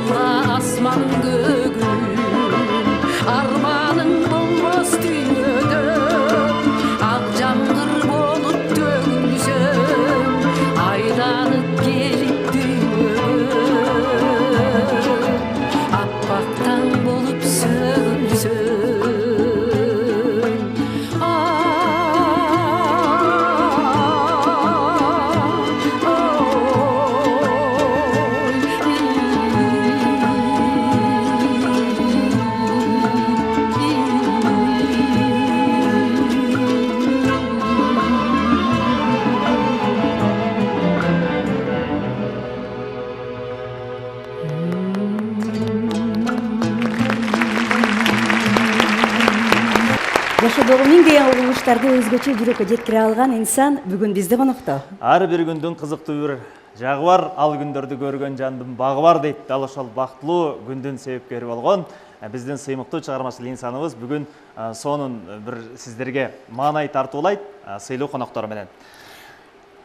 алла асман көгүн арманың болмос дүйнөдө ак жамгыр болуп төгүлсөм айланып келип дүйнөгө аппак таң болуп сөгүлсөм Жашоодогу миңдей улуштарды өзгөчө жүрөккө жеткире алган инсан бүгүн бизде конокто. Ар бир күндүн кызыктуу бир жагы бар, ал күндөрдү көргөн жандын багы бар дейт. Дал ошол бактылуу күндүн себепкери болгон биздин сыймыктуу чыгармачыл инсаныбыз бүгүн сонун бир сиздерге маанай тартуулайт сыйлуу коноктору менен.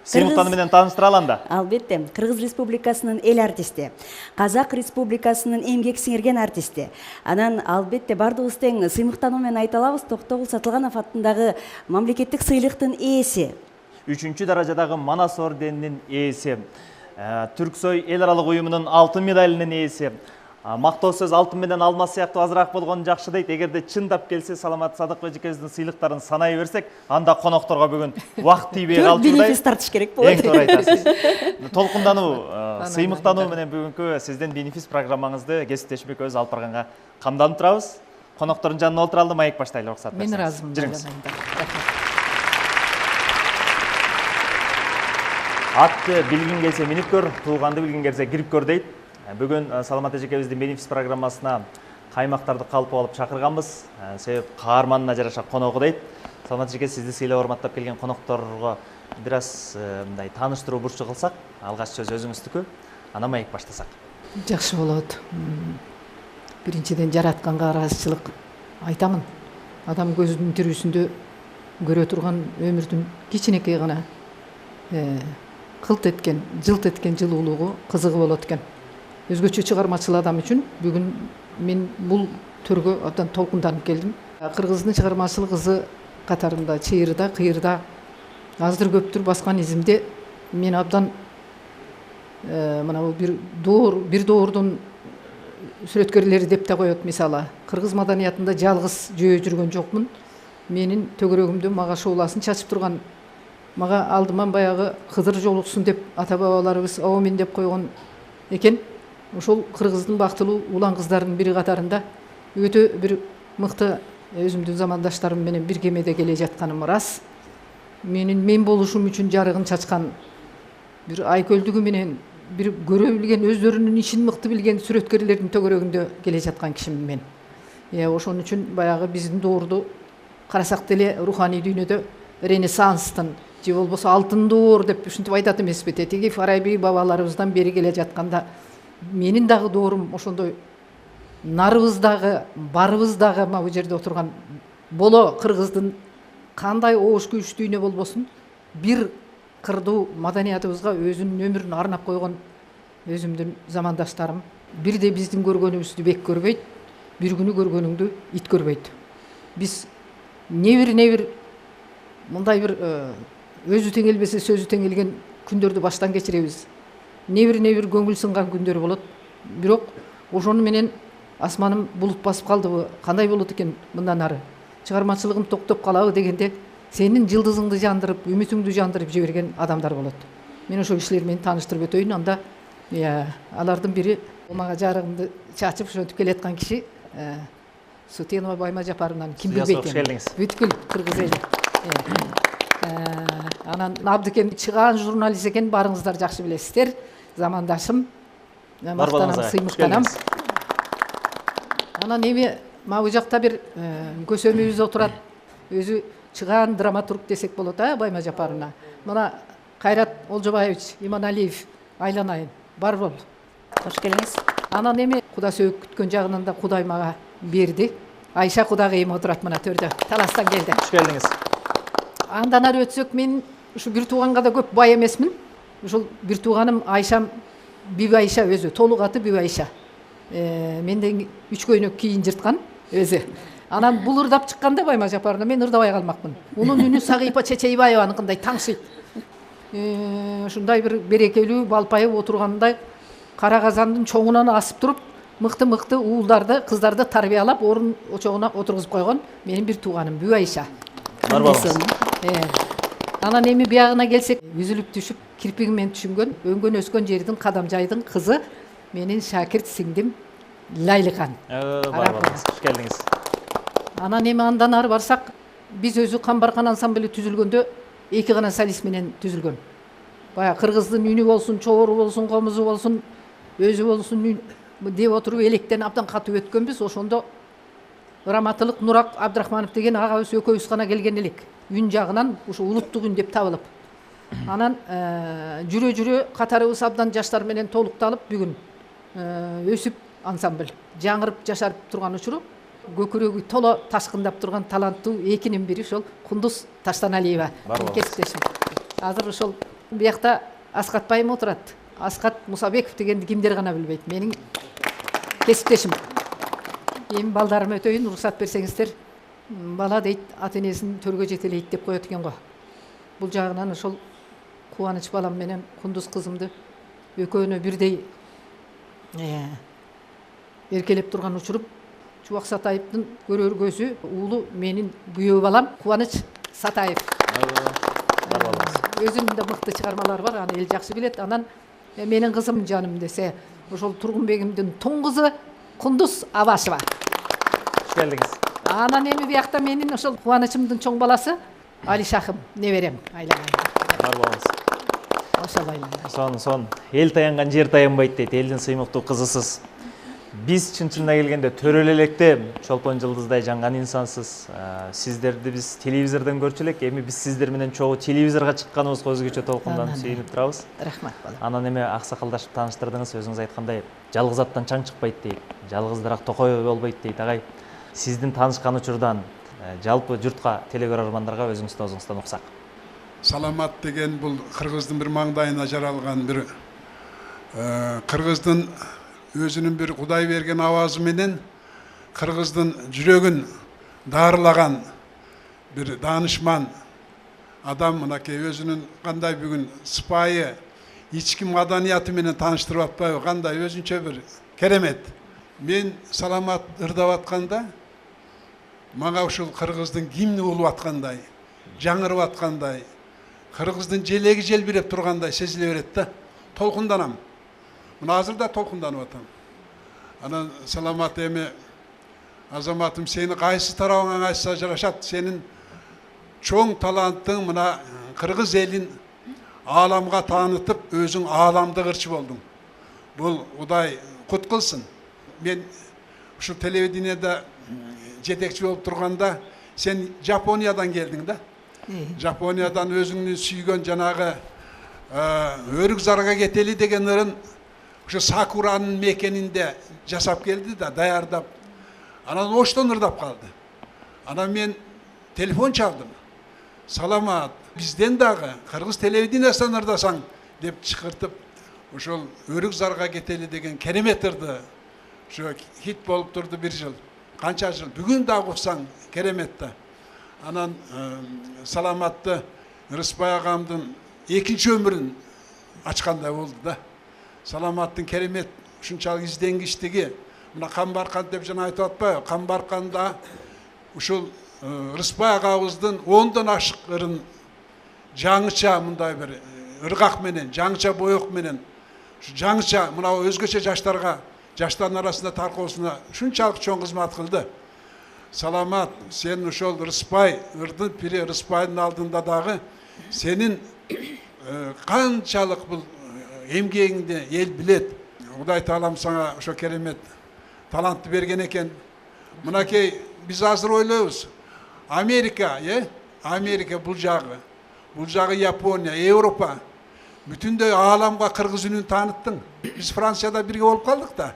Сыймыктаны менен тааныштыра алам да. Албетте, Кыргыз Республикасынын эл артисти, Казак Республикасынын эмгек сиңирген артисти. Анан албетте бардыгыбыз тең сыймыктануу менен айта алабыз, Токтогул Сатылганов аттындагы мамлекеттик сыйлыктын ээси. 3-чү даражадагы Манас орденинин ээси, Түрксой эл аралык уюмунун алтын медалынын ээси. Мактоо сөз алтын менен алмаз сыяктуу азыраак болгон жакшы дейт. Эгерде чындап келсе, Саламат Садыков эжекебиздин сыйлыктарын санай берсек, анда конокторго бүгүн убакыт тийбей калчудай. Бенефис тартыш керек болот. Эң туура айтасыз. Толкундануу, сыймыктануу менен бүгүнкү сиздин бенефис программаңызды кесиптешим экөөбүз алып барганга камданып турабыз. Коноктордун жанына отуралды, маек баштайлы, уруксат берсеңиз. Мен ыраазымын. Жүрүңүз. Атты билгиң келсе минип көр, тууганды билгиң келсе кирип көр дейт. Бүгүн Саламат эжекебиздин бенефис программасына каймактарды калпы алып чакырганбыз. Себеп каарманына жараша коногу дейт. Саламат эжеке, сизди сыйлап урматтап келген конокторго бир аз мындай тааныштыруу бурчу кылсак, алгач сөз өзүңүздүкү, анан маек баштасак. Жакшы болот. Биринчиден жаратканга ыраазычылык айтамын. Адам көзүнүн тирүүсүндө көрө турган өмүрдүн кичинекей гана кылт эткен, жылт эткен жылуулугу, кызыгы болот экен. Өзгөчө чыгармачыл адам үчүн бүгүн мен бул төргө абдан толкунданып келдим. Кыргыздын чыгармачыл кызы катарында, чыйырда, кыйырда, аздыр көптүр баскан изимде мен абдан мына бир доордун сүрөткерлери деп да коет. Мисалы, кыргыз маданиятында жалгыз жөө жүргөн жокмун. Менин төгөрөгүмдө мага шоуласын чачып турган, мага алдыман баягы Кыдыр жолуксун деп ата бабаларыбыз аомин деп койгон экен. Ошол кыргыздын бактылуу улан кыздарынын бири катарында өтө бир мыкты өзүмдүн замандаштарым менен бир кемеде келе жатканым рас. Мен болушум үчүн жарыгын чачкан, бир айкөлдүгү менен бир көрө билген, өздөрүнүн ишин мыкты билген сүрөткерлердин төгөрөгүндө келе жаткан кишимин мен. Ошон үчүн баягы биздин доорду карасак деле руханий дүйнөдө Ренессанстын же болбосо алтын доор деп ушинтип айтат эмеспи? Тетиги Фараби бабаларыбыздан бери келе жатканда менин дагы доорум ошондой нарыбыздагы, барыбыздагы бул жерде отурган боло кыргыздын кандай оош күйүш дүйнө болбосун бир кырдуу маданиятыбызга өзүнүн өмүрүн арнап койгон өзүмдүн замандаштарым. Бирде биздин көргөнүбүздү бек көрбөйт, бир күнү көргөнүңдү ит көрбөйт. Биз не мындай бир өзү теңелбесе сөзү теңелген күндөрдү баштан кечиребиз. Не бир көңүл сынган күндөр болот. Бирок ошону менен асманым булут басып калдыбы, кандай болот экен мындан ары? Чыгармачылыгым токтоп калабы дегенде сенин жылдызыңды жандырып, үмүтүңдү жандырып жиберген адамдар болот. Мен ошол кишилер менен тааныштырып өтөйүн. Анда алардын бири мага жарыгымды чачып ошентип келаткан киши Сутенова Байма Жапарынан ким билбейт экен. Бүткүл кыргыз эли. Анан Абдыкем чыгаан журналист экен, барыңыздар жакшы билесиздер. Замандашым, мактанам, сыймыктанам. Анан эми могу жакта бир көсөмүбүз отурат. Өзү чыгаан драматург десек болот, Байма Жапарына. Мына Кайрат Олжобаевич Иманалиев айланайын. Бар бол. Кош келиңиз. Анан эми Куда сөөк күткөн жагынан да Кудай мага берди. Айша Кудагыйым отурат мына төрдө. Таластан келди. Кош келдиңиз. Андан ары өтсөк, мен ушу бир тууганга да көп бай эмесмин. Ушул бир тууганым Айшам Биби Айша өзү, толук аты Биби Айша. Менден 3 көйнөк кийин жырткан өзү. Анан бул ырдап чыкканда Байма Жапарына мен ырдабай калмакмын. Унун үнү Сагыйпа Чечейбаеваныкындай таңсыйт. Ушундай бир берекелүү, балпайып отургандай кара казандын чоңунан асып туруп, мыкты уулдарды, кыздарды тарбиялап, орун очогуна отургузуп койгон менин бир тууганым Бүбү Айша. Бар болуңуз. Анан эми биягына келсек, үзүлүп түшүп, кирпиги менен түшүнгөн, өңгөн өскөн жердин Кадамжайдын кызы менин шакирт сиңдим Лайлыкан. Бар болуңуз. Хош келдиңиз. Анан эми андан ары барсак, биз өзү Камбаркан ансамблі түзүлгөндө 2 гана солист менен түзүлгөн. Бая кыргыздын үнү болсун, чобору болсун, комузу болсун, өзү болсун деп отуруп электен абдан катып өткөнбүз. Ошондо Раматылык Нурак Абдрахманов деген агабыз экөөбүз гана келген элек. Үн жагынан ушу улуттук үн деп табылып. Анан жүрө катарыбыз абдан жаштар менен толукталып, бүгүн өсүп ансамбль жаңырып жашарып турган учуру көкүрөгү толо ташкындап турган таланттуу экинин бири ошол Кундуз Таштаналиева. Кесиптешим. Азыр ошол биякта Аскат байым отурат. Аскат Мусабеков дегенди кимдер гана билбейт. Менин кесиптешим. Эми балдарым өтөйүн, уруксат берсеңиздер. Бала дейт, ата-энесин төргө жетелейт деп коет экен го. Бул жагынан ошол Кубаныч балам менен Кундуз кызымды экөөнө бирдей эркелеп турган учуруп, Чубак Сатаевдин көрөр көзү уулу менин күйөө балам Кубаныч Сатаев. Өзүнүн да мыкты чыгармалары бар, аны эл жакшы билет. Анан менин кызым жаным десе, ошол Тургунбегимдин тоң кызы Кундуз Абашева. Хош келдиңиз. Анан эми биякта менин ошол Кубанычымдын чоң баласы Алишахым неберем айланган. Бар болуңуз. Ошол айланган. Сон эл таянган жер таянбайт дейт. Элдин сыймыктуу кызысыз. Биз чын-чынына келгенде төрөлө электе Чолпон жылдыздай жанган инсансыз. Сиздерди биз телевизордон көрчү элек. Эми биз сиздер менен чогуу телевизорго чыкканыбызга өзгөчө толкунданып сүйүнүп турабыз. Рахмат балам. Анан эми аксакалдашып тааныштырдыңыз, өзүңүз айткандай, жалгыз аттан чаң чыкпайт дейт. Жалгыздыраак токой болбойт дейт. Агай, сиздин таанышкан учурдан жалпы журтка, телекөрөрмандарга өзүңүздүн өзүңүздөн уксак. Саламат деген бул кыргыздын бир маңдайына жаралган бир кыргыздын өзүнүн бир Кудай берген авазы менен кыргыздын жүрөгүн дарылаган бир даанышман адам. Мынакей өзүнүн кандай бүгүн сыпайы ички маданияты менен тааныштырып атпайбы, кандай өзүнчө бир керемет. Мен Саламат ырдап атканда мага ушул кыргыздын гимни улуп аткандай, жаңырып аткандай, кыргыздын желеги желбиреп тургандай сезиле берет да. Толкунданам. Мына азыр да толкунданып атам. Анан Саламат эми азаматым, сени кайсы тарабыңа айтса жарашат. Сенин чоң талантың мына кыргыз элин ааламга таанытып, өзүң ааламды кырчы болдуң. Бул Кудай кут кылсын. Мен ушул телевидениеде жетекчи болуп турганда сен Жапониядан келдиң да. Жапониядан өзүңдү сүйгөн жанагы өрүк зарга кетели деген ырын ушу Сакуранын мекенинде жасап келди да, даярдап. Анан оштон ырдап калды. Анан мен телефон чалдым. Саламат, бизден дагы кыргыз телевидениясынан ырдасаң деп чакыртып, ошол өрүк зарга кетели деген керемет ырды. Ошо хит болуп турду бир жыл. Канча жыл. Бүгүн дагы уксаң керемет да. Анан Саламатты Рыспай агамдын экинчи өмүрүн ачкандай болду да. Саламаттын керемет ушунчалык изденгичтиги. Мына Камбаркан деп жана айтып атпайбы? Камбарканда ушул Рыспай агабыздын 10дон ашык ырын жаңыча мындай бир ыргак менен, жаңыча боек менен, жаңыча мына өзгөчө жаштарга, жаштардын арасында таркоосуна ушунчалык чоң кызмат кылды. Саламат, сен ошол Рыспай, ырдын пири Рыспайдын алдында дагы сенин канчалык бул эмгегиңди эл билет. Кудай таалам сага ошо керемет талантты берген экен. Мынакей биз азыр ойлойбуз. Америка, Америка бул жагы Япония, Европа бүтүндөй ааламга кыргыз үнүн тааныттың. Биз Францияда бирге болуп калдык да.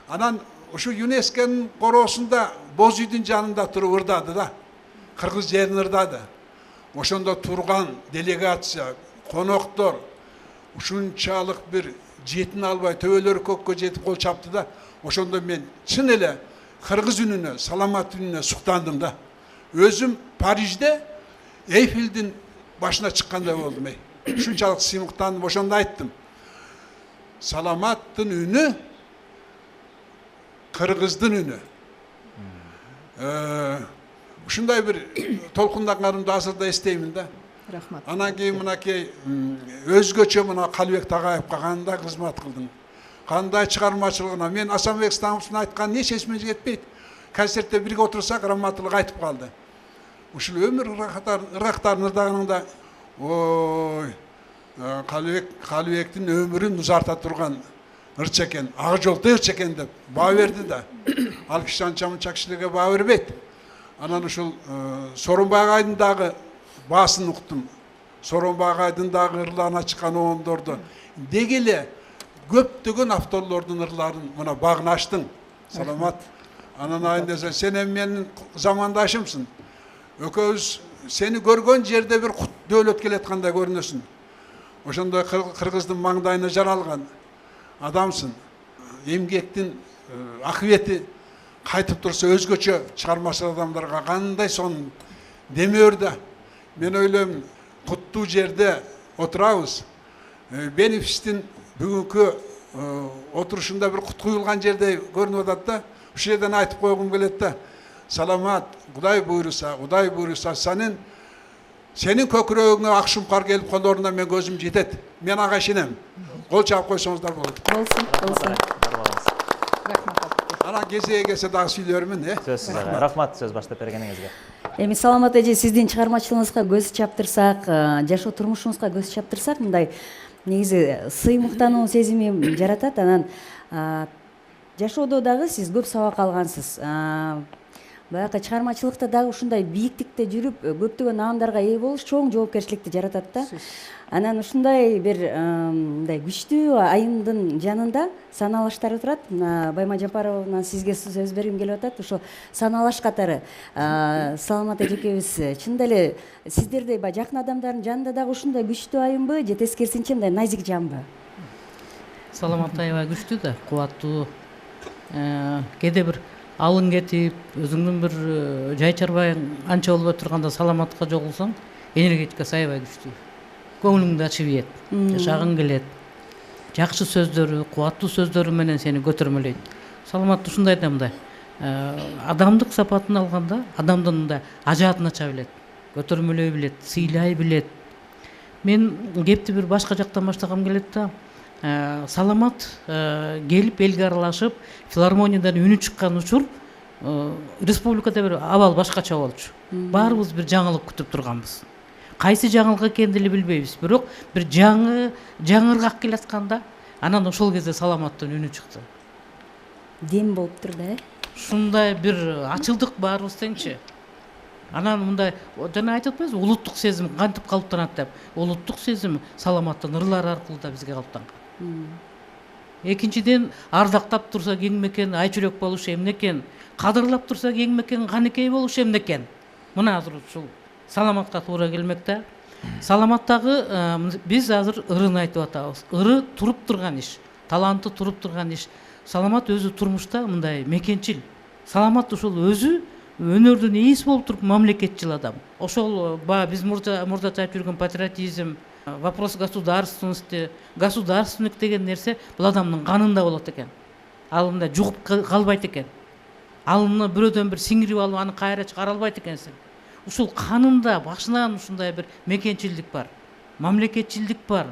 Анан ушу ЮНЕСКОнун короосунда боз үйдүн жанында туруп ырдады да. Кыргыз жерин ырдады. Ошондо турган делегация, коноктор ушунчалык бир жетин албай төбөлөрү көккө жетип кол чапты да. Ошондо мен чын эле кыргыз үнүнө, саламат үнүнө суктандым да. Өзүм Парижде Эйфелдин башына чыккандай болдум. Ушунчалык сыймыктандым, ошондо айттым. Саламаттын үнү кыргыздын үнү. Ушундай бир толкундаганымды азырда эстеймин да. Рахмат. Анан кийин мынакей өзгөчө мына Калыбек Тагаевка кандай кызмат кылдың, кандай чыгармачылыгына. Мен Асанбек Стамовдун айтканын эч эсиме кетпейт. Концертте бирге отурсак, Раматылык айтып калды. Ушул өмүр ыргактарын ырдаганда, ой, Калыбектин өмүрүн узарта турган ырчы экен, ак жолтой ырчы экен деп баа берди да. Ал киши анча мынча кишилерге баа бербейт. Анан ушул Сооронбай агайдын дагы баасын уктум. Сооронбай агайдын дагы ырларына чыккан оомдорду деги эле көптөгөн авторлордун ырларын мына багын ачтың. Саламат. Анан айын десе, сен эми менин замандашымсың. Экөөбүз сени көргөн жерде бир кут дөөлөт келаткандай көрүнөсүң. Ошондой кыргыздын маңдайына жаралган адамсың. Эмгектин акыбети кайтып турса өзгөчө чыгармачыл адамдарга кандай сонун демөөр да. Мен ойлойм, куттуу жерде отурабыз. Бенефистин бүгүнкү отурушунда бир кут куюлган жерде көрүнүп атат да. Ушул жерден айтып койгум келет да. Саламат, Кудай буйруса, сенин көкүрөгүңө ак шумкар келип калооруна мен көзүм жетет. Мен ага ишенем. Кол чаап койсоңуздар болот. Болсун. Анан кезеге келсе дагы сүйлөрмүн, Сөзсүз ага. Рахмат сөз баштап бергениңизге. Эми Саламат эже, сиздин чыгармачылыгыңызга көз чаптырсак, жашоо турмушуңузга көз чаптырсак, мындай негизи сыймыктануу сезими жаратат. Анан жашоодо дагы сиз көп сабак алгансыз. Баягы чыгармачылыкта дагы ушундай бийиктикте жүрүп, көптөгөн наамдарга ээ болуш чоң жоопкерчиликти жаратат да. Анан ушундай бир мындай күчтүү айымдын жанында саналаштар турат. Байма Жапаровна, сизге сөз бергим келип атат. Ошо саналаш катары Саламат эжекебиз чында эле сиздердей жакын адамдардын жанында дагы ушундай күчтүү айымбы, же тескерисинче мындай назик жанбы? Саламат аябай күчтүү да, кубаттуу. Кээде бир алың кетип, өзүңдүн бир жай чарбай анча болбой турганда Саламатка жолугсаң, энергетикасы аябай күчтүү. Көңүлүңдү ачып ийет, жашагың келет. Жакшы сөздөрү, кубаттуу сөздөрү менен сени көтөрмөлөйт. Саламат ушундай да мындай адамдык сапатын алганда, адамдын мындай ажаатын ача билет, көтөрмөлөй билет, сыйлай билет. Мен кепти бир башка жактан баштагам келет да. Саламат келип элге аралашып, филармониядан үнү чыккан учур республикада бир абал башкача болчу. Баарыбыз бир жаңылык күтүп турганбыз. Кайсы жаңылык экенин деле билбейбиз, бирок бир жаңыргак келатканда, анан ошол кезде Саламаттын үнү чыкты. Дем болуптур да, Ушундай бир ачылдык баарыбыз теңчи. Анан мындай жана айтып атпайбызбы, улуттук сезим кантип калыптанат деп. Улуттук сезим Саламаттын ырлары аркылуу да бизге калыптанган. Экинчиден, ардактап турса кеңмекен айчүрөк болуш эмнекен, кадырлап турса кеңмекен каныкей болуш эмнекен. Мына азыр ушул Саламатка туура келмек да. Саламаттагы биз азыр ырын айтып атабыз. Ыры туруп турган иш, таланты туруп турган иш. Саламат өзү турмушта мындай мекенчил. Саламат ушул өзү өнөрдүн ээси болуп туруп мамлекетчил адам. Ошол биз мурда айтып жүргөн патриотизм, вопрос государственности, государственник деген нерсе бул адамдын канында болот экен. Ал мындай жугуп калбайт экен. Ал муну бирөөдөн бир сиңирип алып аны кайра чыгара албайт экенсиң. Ушул канында башынан ушундай бир мекенчилдик бар, мамлекетчилдик бар.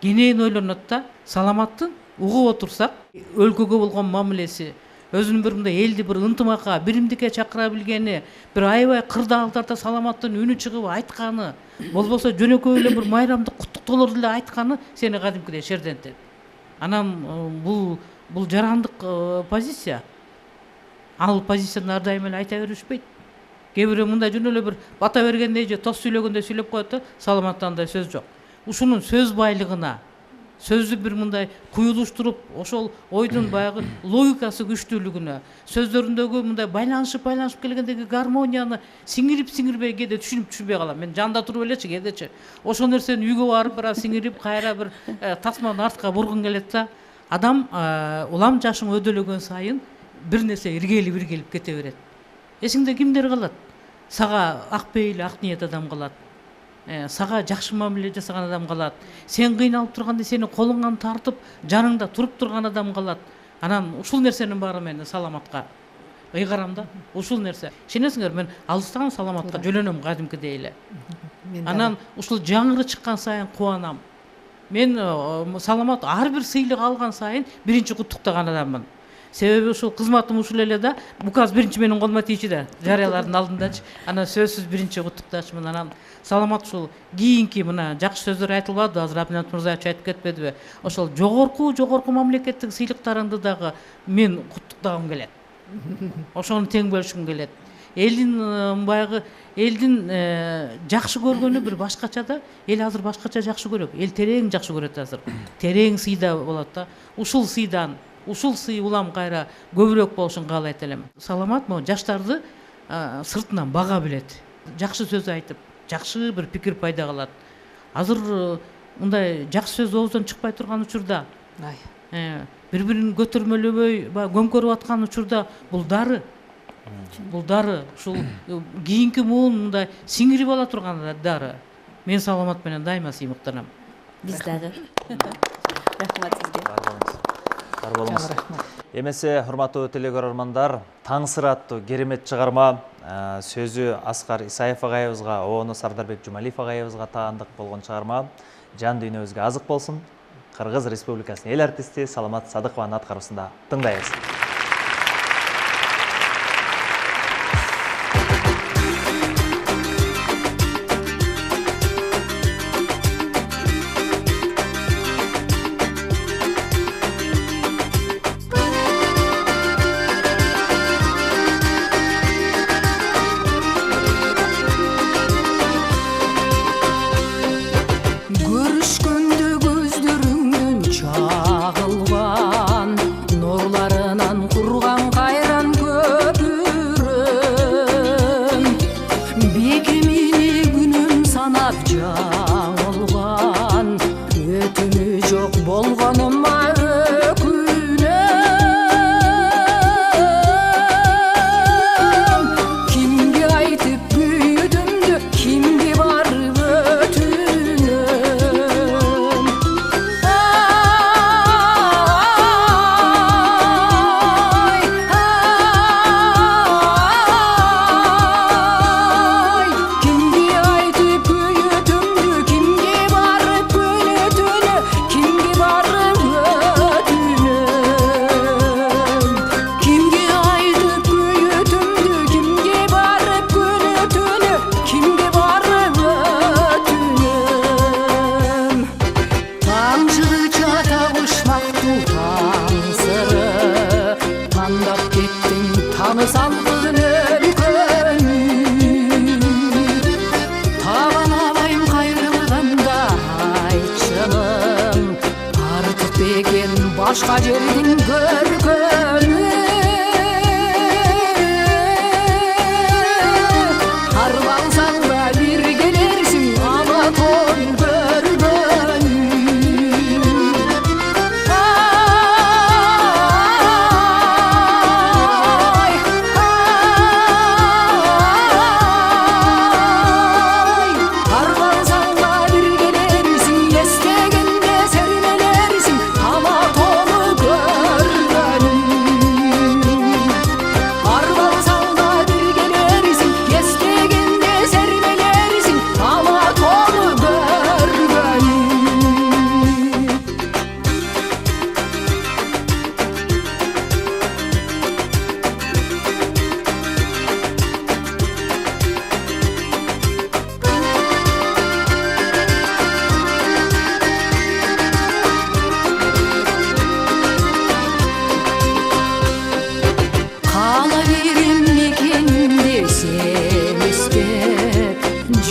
Кенен ойлонот да. Саламаттын угуп отурсак, өлкөгө болгон мамилеси, өзүнүн бир мындай элди бир ынтымакка, биримдикке чакыра билгени, бир аябай кырдаалдарда Саламаттын үнү чыгып айтканы, болбосо жөнөкөй эле бир майрамдык куттуктоолорду эле айтканы сени кадимкидей шердентет. Анан бул жарандык позиция. Ал позицияны ар дайым эле айта беришпейт. Кээ бирөө мындай жөн эле бир бата бергендей же тос сүйлөгөндөй сүйлөп коет да, Саламатта андай сөз жок. Ушунун сөз байлыгына, сөздү бир мындай куюлуштуруп, ошол ойдун баягы логикасы күчтүүлүгүнө, сөздөрүндөгү мындай байланышып келгендеги гармонияны сиңирип-сиңирбей кээде түшүнбөй калам. Мен жанда туруп элечи кээдечи. Ошол нерсени үйгө барып сиңирип, кайра бир тасманы артка бургун келет да. адам улам жашың өдөлөгөн сайын бир нерсе иргелип кете берет. Эсиңде кимдер калат? Сага ак пейил, ак ниет адам калат. Сага жакшы мамиле жасаган адам калат. Сен кыйналып турганда сени колуңдан тартып, жаныңда туруп турган адам калат. Анан ушул нерсенин баары мени саламатка ыйгарам да. Ушул нерсе. Ишенесиңер, мен алыстан саламатка жөнөнөм кадимкидей эле. Анан ушул жаңыры чыккан сайын кубанам. Мен саламат ар бир сыйлык алган сайын биринчи куттуктаган адаммын. Себеби ушул кызматым ушул эле да. Буказ биринчи менин колума тийчи да, жарыялардын алдындачы. Анан сөзсүз биринчи куттуктачмын. Анан саламат ушул кийинки мына жакшы сөздөр айтылбады, азыр Абинат Мурзаевич айтып кетпедиби? Ошол жогорку мамлекеттик сыйлыктарыңды дагы мен куттуктагым келет. Ошону тең бөлүшкүм келет. Элдин баягы элдин жакшы көргөнү бир башкача да. Эл азыр башкача жакшы көрөт. Эл терең жакшы көрөт азыр. Терең сыйда болот да. Ушул сыйдан, ушул сый улам кайра көбүрөөк болушун каалайт элем. Саламат могу жаштарды сыртынан бага билет. Жакшы сөз айтып, жакшы бир пикир пайда кылат. Азыр мындай жакшы сөз оозунан чыкпай турган учурда, бири-бирин көтөрмөлөбөй, көмкөрүп аткан учурда бул дары. Ушул кийинки муун мындай сиңирип ала турган дары. Мен саламат менен дайыма сыймыктанам. Биз дагы. Рахмат сизге. Бар болуңуз. Эмесе, урматтуу телекөрөрмандар, Таң сыры аттуу керемет чыгарма сөзү Аскар Исаев агайыбызга, обону Сардарбек Жумалиев агайыбызга таандык болгон чыгарма жан дүйнөбүзгө азык болсун. Кыргыз Республикасынын эл артисти Саламат Садыкованын аткаруусунда тыңдайбыз. Başka жердин көргөнү арбалсаң да бир келерсиң алатон көргөнү арбалсаң да бир келерсиң эстегенде сермелерсиң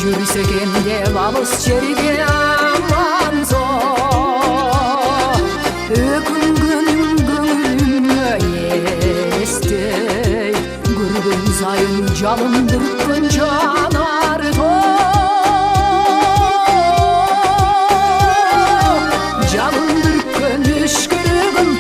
Жүрсегенде алыс жерге амансо өкінгенім көңіліме естей көрген сайын жалын бүрккен жанар жалын бүрккен үшкірігін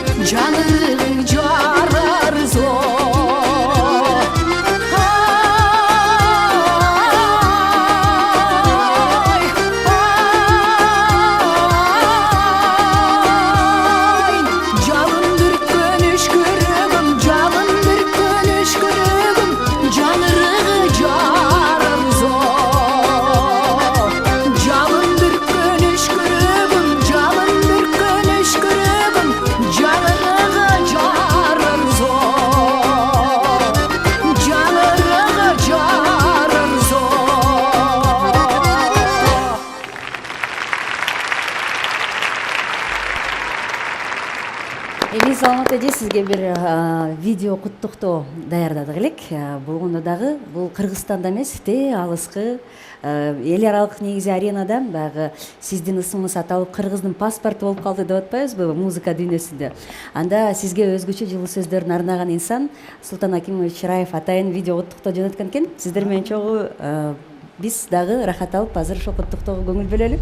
сизге бир видео куттуктоо даярдадык элек. Болгондо дагы бул Кыргызстанда эмес, алыскы эл аралык негизи аренада баягы сиздин ысымыңыз аталып кыргыздын паспорту болуп калды деп атпайбызбы музыка дүйнөсүндө. Анда сизге өзгөчө жылуу сөздөрүн арнаган инсан Султан Акимович Раев атайын видео куттуктоо жөнөткөн экен. Сиздер менен чогуу биз дагы рахат алып азыр ошол куттуктоого көңүл бөлөлүк.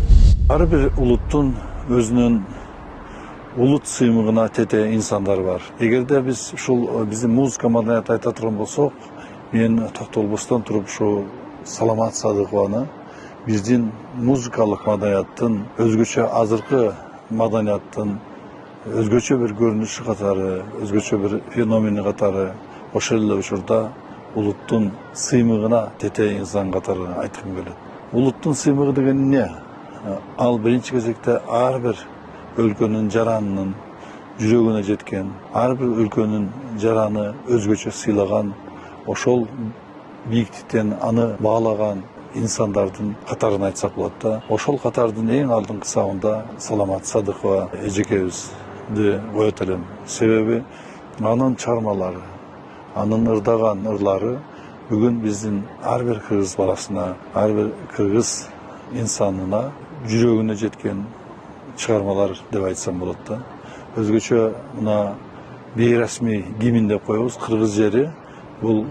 Ар бир улуттун өзүнүн улут сыймыгына тете инсандар бар. Эгерде биз ушул биздин музыка маданиятын айта турган болсок, мен токтолбостон туруп ушу Саламат Садыкованы биздин музыкалык маданияттын өзгөчө азыркы маданияттын өзгөчө бир көрүнүшү катары, өзгөчө бир феномени катары, ошол эле учурда улуттун сыймыгына тете инсан катары айткым келет. Улуттун сыймыгы деген эмне? Ал биринчи кезекте ар бир өлкөнүн жаранынын жүрөгүнө жеткен, ар бир өлкөнүн жараны өзгөчө сыйлаган, ошол бийиктиктен аны баалаган инсандардын катарын айтсак болот да. Ошол катардын эң алдыңкы сабында Саламат Садыкова эжекебизди коет элем. Себеби анын чыгармалары, анын ырдаган ырлары бүгүн биздин ар бир кыргыз баласына, ар бир кыргыз инсанына жүрөгүнө жеткен чыгармалар деп айтсам болот да. Өзгөчө мына бейрасмий гимн деп коебуз, кыргыз жери. Бул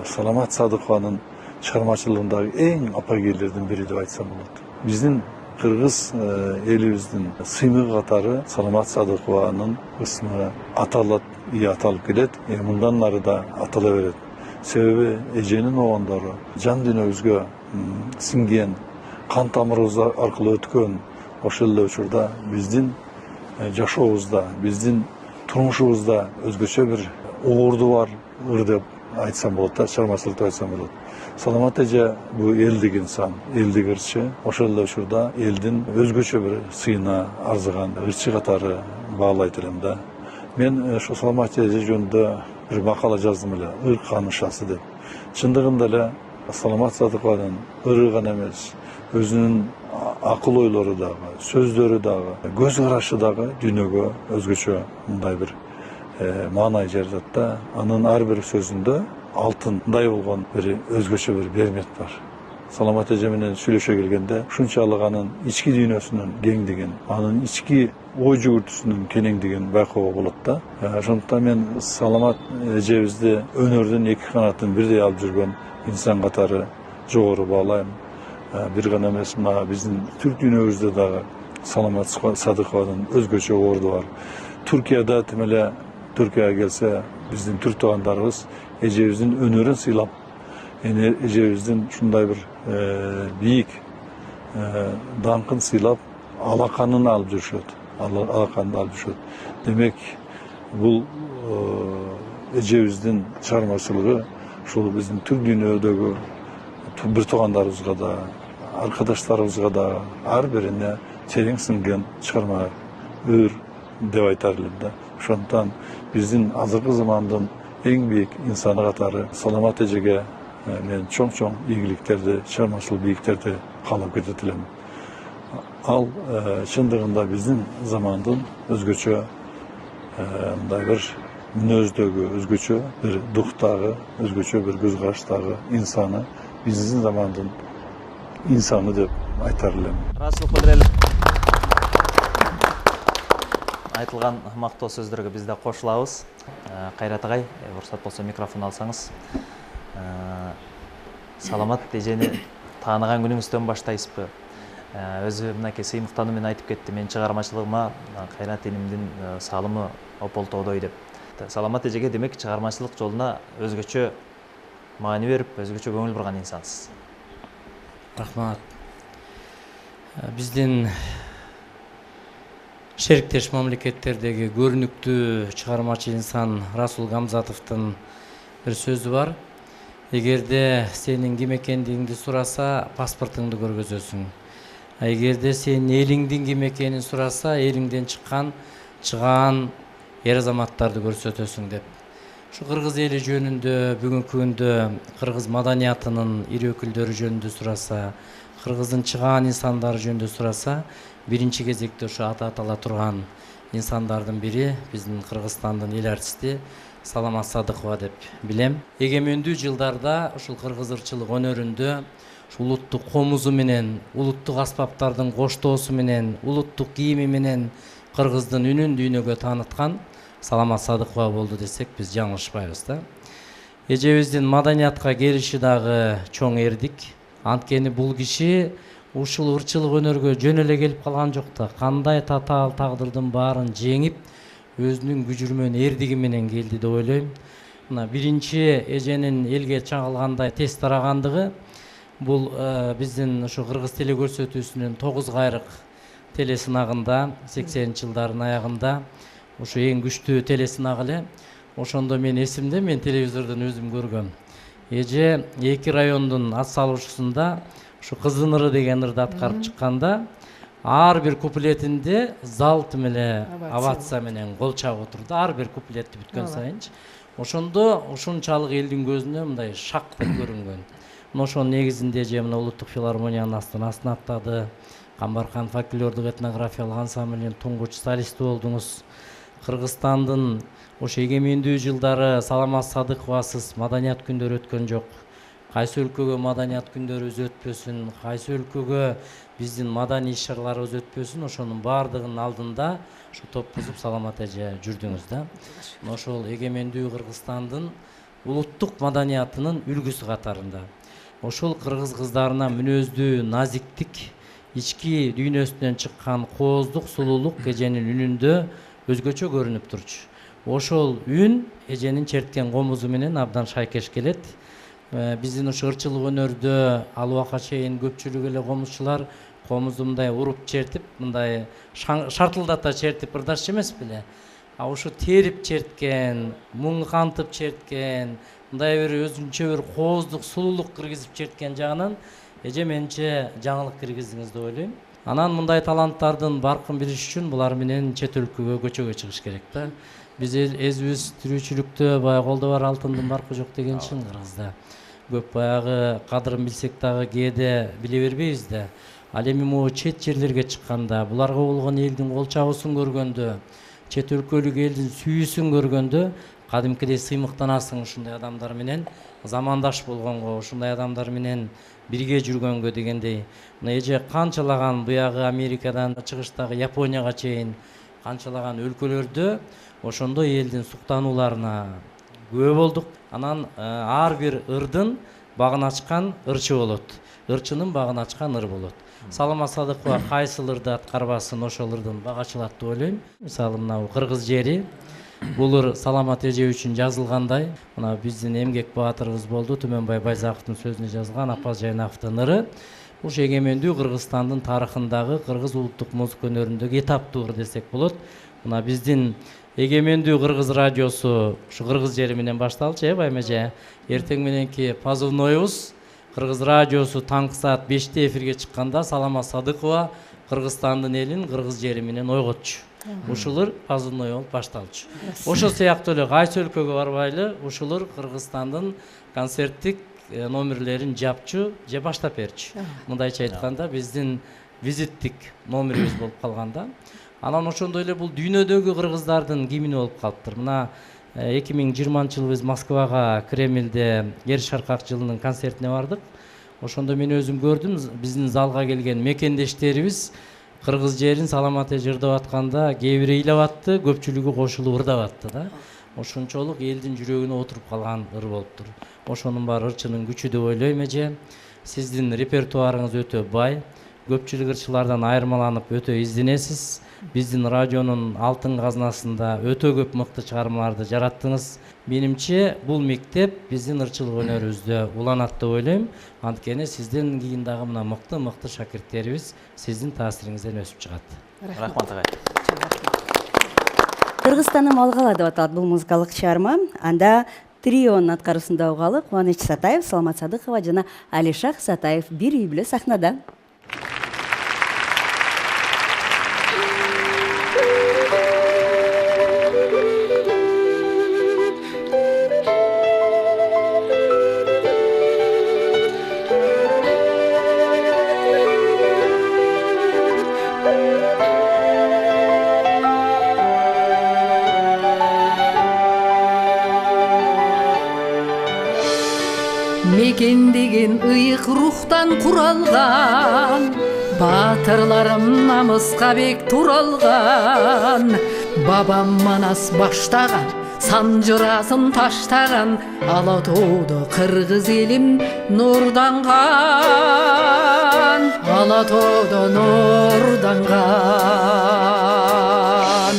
Саламат Садыкованын чыгармачылыгындагы эң апогейлердин бири деп айтсам болот. Биздин кыргыз элибиздин сыймыгы катары Саламат Садыкованын ысмы аталат, аталып келет, мындан ары да атала берет. Себеби эженин оогондору жан дүйнөбүзгө сиңген, кан тамырыбыз аркылуу өткөн, ошол эле учурда биздин жашообузда, биздин турмушубузда өзгөчө бир оорду бар ыр деп айтсам болот да, чыгармачылык деп айтсам болот. Саламат эже бул элдик инсан, элдик ырчы, ошол эле учурда элдин өзгөчө бир сыйына арзыган ырчы катары баалайт элем да. Мен ошо Саламат эже жөнүндө бир макала жаздым эле, ыр канышасы деп. Чындыгында эле Саламат Садыкованын ыры гана эмес, өзүнүн акыл ойлору дагы, сөздөрү дагы, көз карашы дагы дүйнөгө өзгөчө мындай бир маанай жаратат да. Анын ар бир сөзүндө алтындай болгон бир өзгөчө бир бермет бар. Саламат эже менен сүйлөшө келгенде ушунчалык анын ички дүйнөсүнүн кеңдигин, анын ички ой жүгүртүүсүнүн кенеңдигин байкоого болот да. Ошондуктан мен Саламат эжебизди өнөрдүн эки канатын бирдей алып жүргөн инсан катары жогору баалайм. Бир гана эмес, мына биздин түрк дүйнөбүздө дагы Саламат Садыкованын өзгөчө орду бар. Түркияда тим эле Түркияга келсе, биздин түрк туугандарыбыз эжебиздин өнөрүн сыйлап, эжебиздин ушундай бир бийик даңкын сыйлап, алаканын алып жүрүшөт. Алаканын алып жүрүшөт. Демек, бул эжебиздин чыгармачылыгы ушул биздин түрк дүйнөдөгү бир туугандарыбызга да, аркадаштарыбызга да ар бирине терең сиңген чыгарма ыр деп айтар элем да. Ошондуктан биздин азыркы замандын эң бийик инсаны катары Саламат эжеге мен чоң-чоң ийгиликтерди, чыгармачылык ийгиликтерди каалап кетет элем. Ал чындыгында биздин замандын өзгөчө мындай бир мүнөздөгү, өзгөчө бир дуктагы, өзгөчө бир көз караштагы инсаны, биздин замандын инсаны деп айтар элем. Расул Кудырелов айтылган мактоо сөздөргө биз да кошулабыз. Кайрат агай, уруксат болсо микрофон алсаңыз. Саламат эжени тааныган күнүңүздөн баштайсызбы? Өзү мынакей сыймыктануу менен айтып кетти, мен чыгармачылыгыма Кайрат энимдин салымы ополтоодой деп. Саламат эжеге демек чыгармачылык жолуна өзгөчө маани берип, өзгөчө көңүл бурган инсансыз. Рахмат. Биздин шериктеш мамлекеттердеги көрүнүктүү чыгармачы инсан Расул Гамзатовдун бир сөзү бар. Эгерде сенин ким экендигиңди сураса, паспортуңду көргөзөсүң. Эгерде сенин элиңдин ким экенин сураса, элиңден чыган эр азаматтарды көрсөтөсүң деп. Ушу кыргыз эли жөнүндө бүгүнкү күндө кыргыз маданиятынын ири өкүлдөрү жөнүндө сураса, кыргыздын чыгаан инсандары жөнүндө сураса, биринчи кезекте ушу аты атала турган инсандардын бири биздин Кыргызстандын эл артисти Саламат Садыкова деп билем. Эгемендүү жылдарда ушул кыргыз ырчылык өнөрүндө улуттук комузу менен, улуттук аспаптардын коштоосу менен, улуттук кийими менен кыргыздын үнүн дүйнөгө тааныткан Саламат Садыкова болду десек биз жаңылышпайбыз да. Эжебиздин маданиятка келиши дагы чоң эрдик. Анткени бул киши ушул ырчылык өнөргө жөн эле келип калган жок да. Кандай татаал тагдырдын баарын жеңип, өзүнүн күжүрмөн эрдиги менен келди деп ойлойм. Мына биринчи эженин элге чагылгандай тез тарагандыгы бул биздин ушу кыргыз теле көрсөтүүсүнүн 9 кайрык телесынагында 80-жылдардын аягында ушу эң күчтүү телесынак эле. Ошондо мен эсимде, мен телевизордон өзүм көргөм. Эже 2 райондун ат салуучусунда ушу Кызын ыры деген ырды аткарып чыкканда ар бир куплетинде зал тим эле овация менен кол чаап отурду. Ар бир куплетти бүткөн сайынчы. Ошондо ушунчалык элдин көзүнө мындай шак деп көрүнгөн. Ошонун негизинде эже мына улуттук филармониянын астына аттады. Камбархан фольклордук этнографиялык ансамблинин туңгуч солисти болдуңуз. Кыргызстандын ошо эгемендүү жылдары Саламат Садыковасыз маданият күндөрү өткөн жок. Кайсы өлкөгө маданият күндөрүбүз өтпөсүн, кайсы өлкөгө биздин маданий иш-чараларыбыз өтпөсүн, ошонун баардыгынын алдында ушу топ бузуп Саламат эже жүрдүңүз да. Ошол эгемендүү Кыргызстандын улуттук маданиятынын үлгүсү катарында. Ошол кыргыз кыздарына мүнөздүү назиктик, ички дүйнөсүнөн чыккан кооздук, сулуулук эженин үнүндө өзгөчө көрүнүп турчу. Ошол үн эженин черткен комузу менен абдан шайкеш келет. Биздин ушу ырчылык өнөрдө ал убакка чейин көпчүлүк эле комузчулар комузду мындай уруп чертип, мындай шартылдата чертип ырдаш эмес беле. А ушу терип черткен, муң кантып черткен, мындай бир өзүнчө бир кооздук, сулуулук киргизип черткен жагынан эже менче жаңылык киргиздиңиз деп ойлойм. Анан мындай таланттардын баркын билиш үчүн булар менен чет өлкөгө көчөгө чыгыш керек да. Биз өзүбүз тирүүчүлүктө баягы колдо бар алтындын баркы жок деген чын Кыргызда. Көп баягы кадырын билсек дагы кээде биле бербейбиз да. Ал эми могу чет жерлерге чыкканда, буларга болгон элдин кол чабуусун көргөндө, чет өлкөлүк элдин сүйүүсүн көргөндө кадимкидей сыймыктанасың ушундай адамдар менен замандаш болгонго, ушундай адамдар менен бирге жүргөнгө дегендей. Мына эже канчалаган буягы Америкадан чыгыштагы Японияга чейин канчалаган өлкөлөрдө ошондой элдин суктанууларына күбө болдук. Анан ар бир ырдын багын ачкан ырчы болот. Ырчынын багын ачкан ыр болот. Саламат Садыкова кайсыл ырды аткарбасын ошол ырдын бага ачылат деп ойлойм. Мисалы мына Кыргыз жери бул ыр Саламат эже үчүн жазылгандай. Мына биздин эмгек баатырыбыз болду, Түмөнбай Байзаковдун сөзүнө жазылган Апаз Жайнаковдун ыры. Бул эгемендүү Кыргызстандын тарыхындагы кыргыз улуттук музыка өнөрүндөгү этаптуу ыр десек болот. Мына биздин эгемендүү Кыргыз радиосу ушу Кыргыз жери менен башталчу, Байым эже. Эртең мененки позывноюбуз Кыргыз радиосу таңкы саат 5-те эфирге чыкканда Саламат Садыкова Кыргызстандын элин Кыргыз жери менен ойготчу. Ушул ыр позывной болуп башталчу. Ошол сыяктуу эле кайсы өлкөгө барбайлы ушул ыр Кыргызстандын концерттик номерлерин жапчу же баштап берчү. Мындайча айтканда биздин визиттик номерибиз болуп калганда. Анан ошондой эле бул дүйнөдөгү кыргыздардын гимни болуп калыптыр. Мына 2020-жылы биз Москвага, Кремльде Ер Шаркак жылынын концертине бардык. Ошондо мен өзүм көрдүм, биздин залга келген мекендештерибиз кыргыз жерин Саламат эже ырдап атканда кээ бири ыйлап атты, көпчүлүгү кошулуп ырдап атты да. Ошончолук элдин жүрөгүнө отуруп калган ыр болуптур. Ошонун баары ырчынын күчү деп ойлойм эже. Сиздин репертуарыңыз өтө бай. Көпчүлүк ырчылардан айырмаланып өтө изденесиз. Биздин радионун алтын казнасында өтө көп мыкты чыгармаларды жараттыңыз. Менимче бул мектеп биздин ырчылык өнөрүбүздө уланат деп ойлойм. Анткени сизден кийин дагы мына мыкты шакирттерибиз сиздин таасириңизден өсүп чыгат. Рахмат агай. Кыргызстаным алгала деп аталат бул музыкалык чыгарма. Анда трионун аткаруусунда угалы Кубаныч Сатаев, Саламат Садыкова жана Алишах Сатаев бир үй бүлө сахнада. мекендеген ыйык рухтан куралган, батырларым намыска бек туралган. Бабам манас баштаган, санжырасын таштаган, ала тоодо кыргыз элим нурданган, ала тоодо нурданган.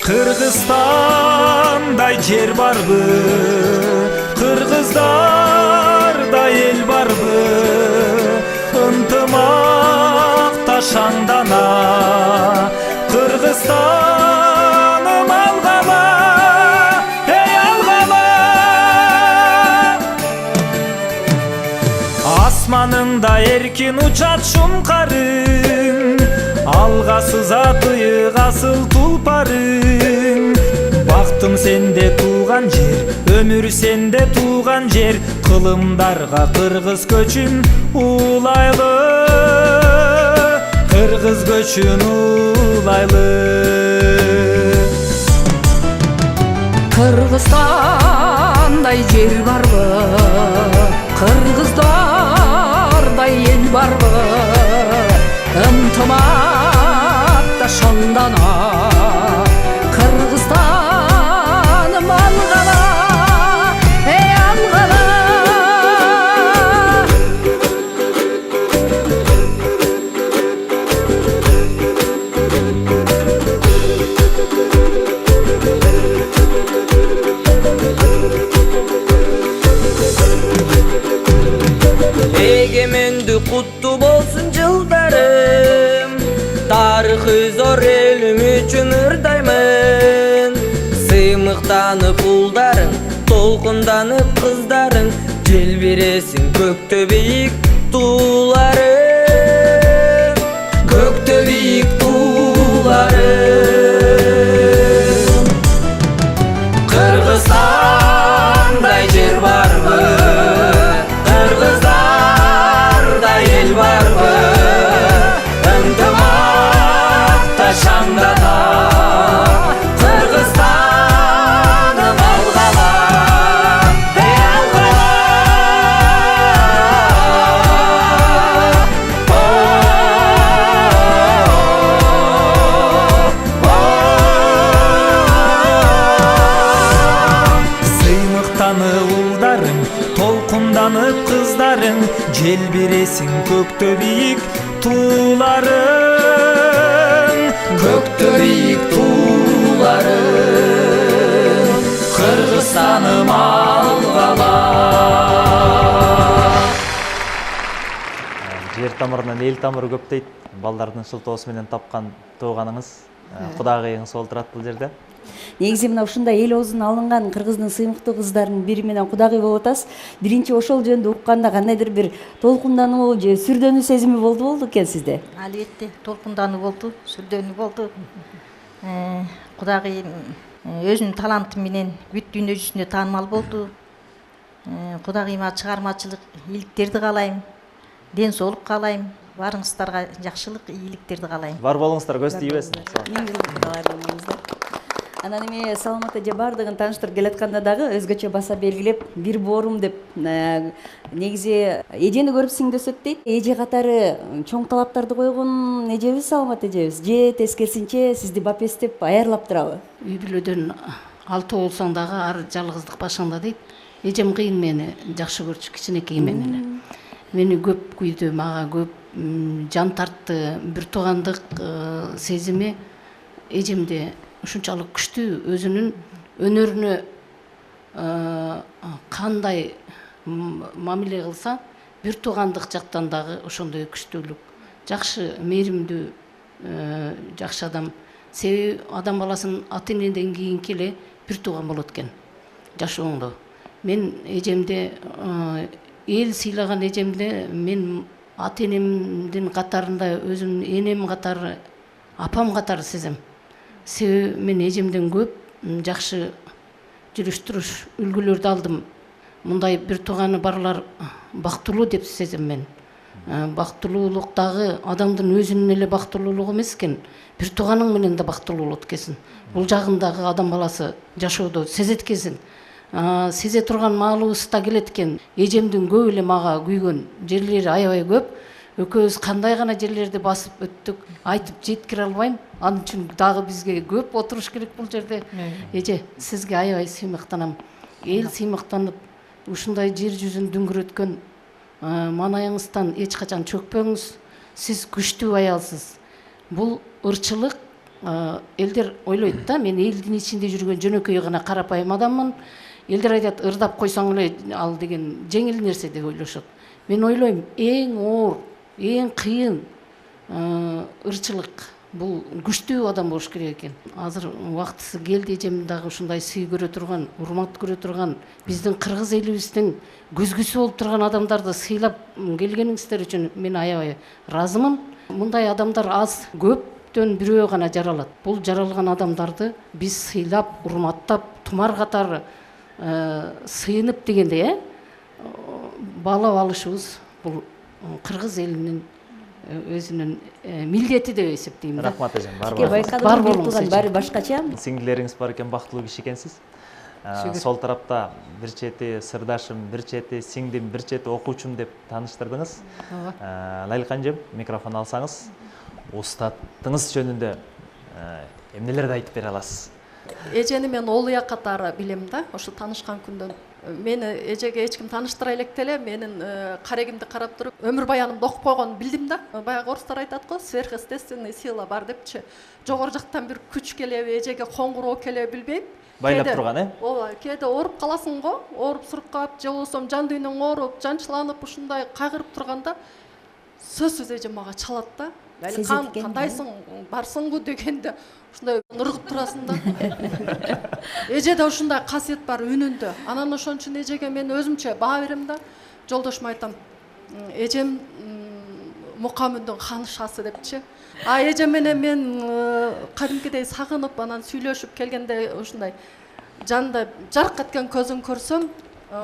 Кыргызстандай жер барбы, кыргыздардай эл барбы, ынтымакта шаңдана, Кыргызстаным алгала, эй алгала. Асманыңда эркин учат шумкарың, алга сызат ыйык асыл тулпарың. Бактым сенде тууган жер, өмүр сенде тууган жер, кылымдарга кыргыз көчүн улайлы, кыргыз көчүн улайлы. Кыргызстандай жер барбы, кыргыздардай эл барбы, ынтымакта шаңдана, Кыргызстаным алгала, эй алгала. Эгемендүү куттуу болсун жылдарым, тарыхы зор элим үчүн ырдаймын. Сыймыктанып улдарың, толкунданып кыздарың, желбиресиң көктө бийик тууларың, көктө бийик тууларың. Кыргызстандай жер барбы, кыргыздардай эл барбы, ынтымакта шаңдана, Кыргызстаным алгала, эй алгала. Сыймыктанып улдарың, толкунданып кыздарың, желбиресиң көктө бийик тууларың, көктө бийик тууларың. Кыргызстаным алгала. Жер тамырынан эл тамыры көп дейт. Балдардын шылтоосу менен тапкан тууганыңыз, кудагыйыңыз олтурат бул жерде. Негизи мына ушундай эл оозуна алынган кыргыздын сыймыктуу кыздарынын бири менен кудагый болуп атасыз. Биринчи ошол жөнүндө укканда кандайдыр бир толкундануу же сүрдөнүү сезими болду экен сизде? Албетте, толкундануу болду, сүрдөнүү болду. Кудагыйым өзүнүн таланты менен бүт дүйнө жүзүнө таанымал болду. Кудагыйыма чыгармачылык ийгиликтерди каалайм, ден соолук каалайм, баарыңыздарга жакшылык, ийгиликтерди каалайм. Бар болуңуздар, көз тийбесин. Анан эми саламатта же баардыгын тааныштырып келатканда дагы өзгөчө баса белгилеп бир боорум деп негизи эжени көрүп сиңдөсөт дейт. Эже катары чоң талаптарды койгон эжебиз, саламат эжебиз же тескерисинче сизди бапестеп аярлап турабы? Үй бүлөдөн 6 болсоң дагы ар жалгыздык башыңда дейт. Эжем кыйын мени жакшы көрчү, кичинекей мен эле. Мени көп күйдү, мага көп жан тартты, бир туугандык сезими эжемде ушунчалык күчтүү, өзүнүн өнөрүнө кандай мамиле кылса, бир туугандык жактан дагы ошондой күчтүүлүк. Жакшы, мээримдүү, жакшы адам. Себеби адам баласын ата энеден кийинки эле бир тууган болот экен жашооңдо. Мен эжемде эл сыйлаган эжемде мен ата энемдин катарында өзүмдүн энем катары, апам катары сезем. Себеби мен эжемден көп жакшы жүрүш туруш үлгүлөрдү алдым. Мындай бир тууганы барлар бактылуу деп сезем мен. Бактылуулук дагы адамдын өзүнүн эле бактылуулугу эмес экен, бир тууганың менен да бактылуу болот экенсиң. Бул жагындагы адам баласы жашоодо сезет экенсиң. сезе турган маалыбыз да келет экен. Эжемдин көп эле мага күйгөн жерлери аябай көп. Экөөбүз кандай гана жерлерди басып өттүк, айтып жеткире албайм. Анын үчүн дагы бизге көп отуруш керек бул жерде. Эже, сизге аябай сыймыктанам. Эл сыймыктанып, ушундай жер жүзүн дүңгүрөткөн манайыңыздан эч качан чөкпөңүз. Сиз күчтүү аялсыз. Бул ырчылык элдер ойлойт да, мен элдин ичинде жүргөн жөнөкөй гана карапайым адаммын. Элдер айтат, ырдап койсоң эле ал деген жеңил нерсе деп ойлошот. Мен ойлойм, эң оор, эң кыйын ырчылык бул күчтүү адам болуш керек экен. Азыр убактысы келди, эжем дагы ушундай сый көрө турган, урмат көрө турган, биздин кыргыз элибиздин көзгүсү болуп турган адамдарды сыйлап келгениңиздер үчүн мен аябай ыраазымын. Мындай адамдар аз, көптөн бирөө гана жаралат. Бул жаралган адамдарды биз сыйлап, урматтап, тумар катары сыйынып дегендей, баалап алышыбыз бул кыргыз элинин өзүнүн милдети деп эсептейм. Рахмат эжем, бар болуңуз. Баары башкача. Сиңдилериңиз бар экен, бактылуу киши экенсиз. Сол тарапта бир чети сырдашым, бир чети сиңдим, бир чети окуучум деп тааныштырдыңыз. Лайлык эжем, микрофон алсаңыз, устатыңыз жөнүндө эмнелерди айтып бере аласыз? Эжени мен олуя катары билем да, ошо таанышкан күндөн. Мени эжеге эч ким тааныштыра электе эле, менин карегимди карап туруп, өмүр баянымды окуп койгонун билдим да. Баягы орустар айтат го, сверхъестественная сила бар депчи. Жогору жактан бир күч келеби, эжеге коңгуроо келеби билбейм. Байлап турган, Ооба, кээде ооруп каласың го, ооруп суркап, же болбосо жан дүйнөң ооруп, жанчыланып ушундай кайгырып турганда сөзсүз эжем мага чалат да. Кандайсың, барсыңбы дегенде ушундай ыргып турасың да. Эжеде ушундай касиет бар үнүндө. Анан ошон үчүн эжеге мен өзүмчө баа берем да. Жолдошума айтам, эжем Мукамүндүн ханышасы депчи. Эжем менен мен кадимкидей сагынып, анан сүйлөшүп келгенде ушундай жанда жарк эткен көзүн көрсөм,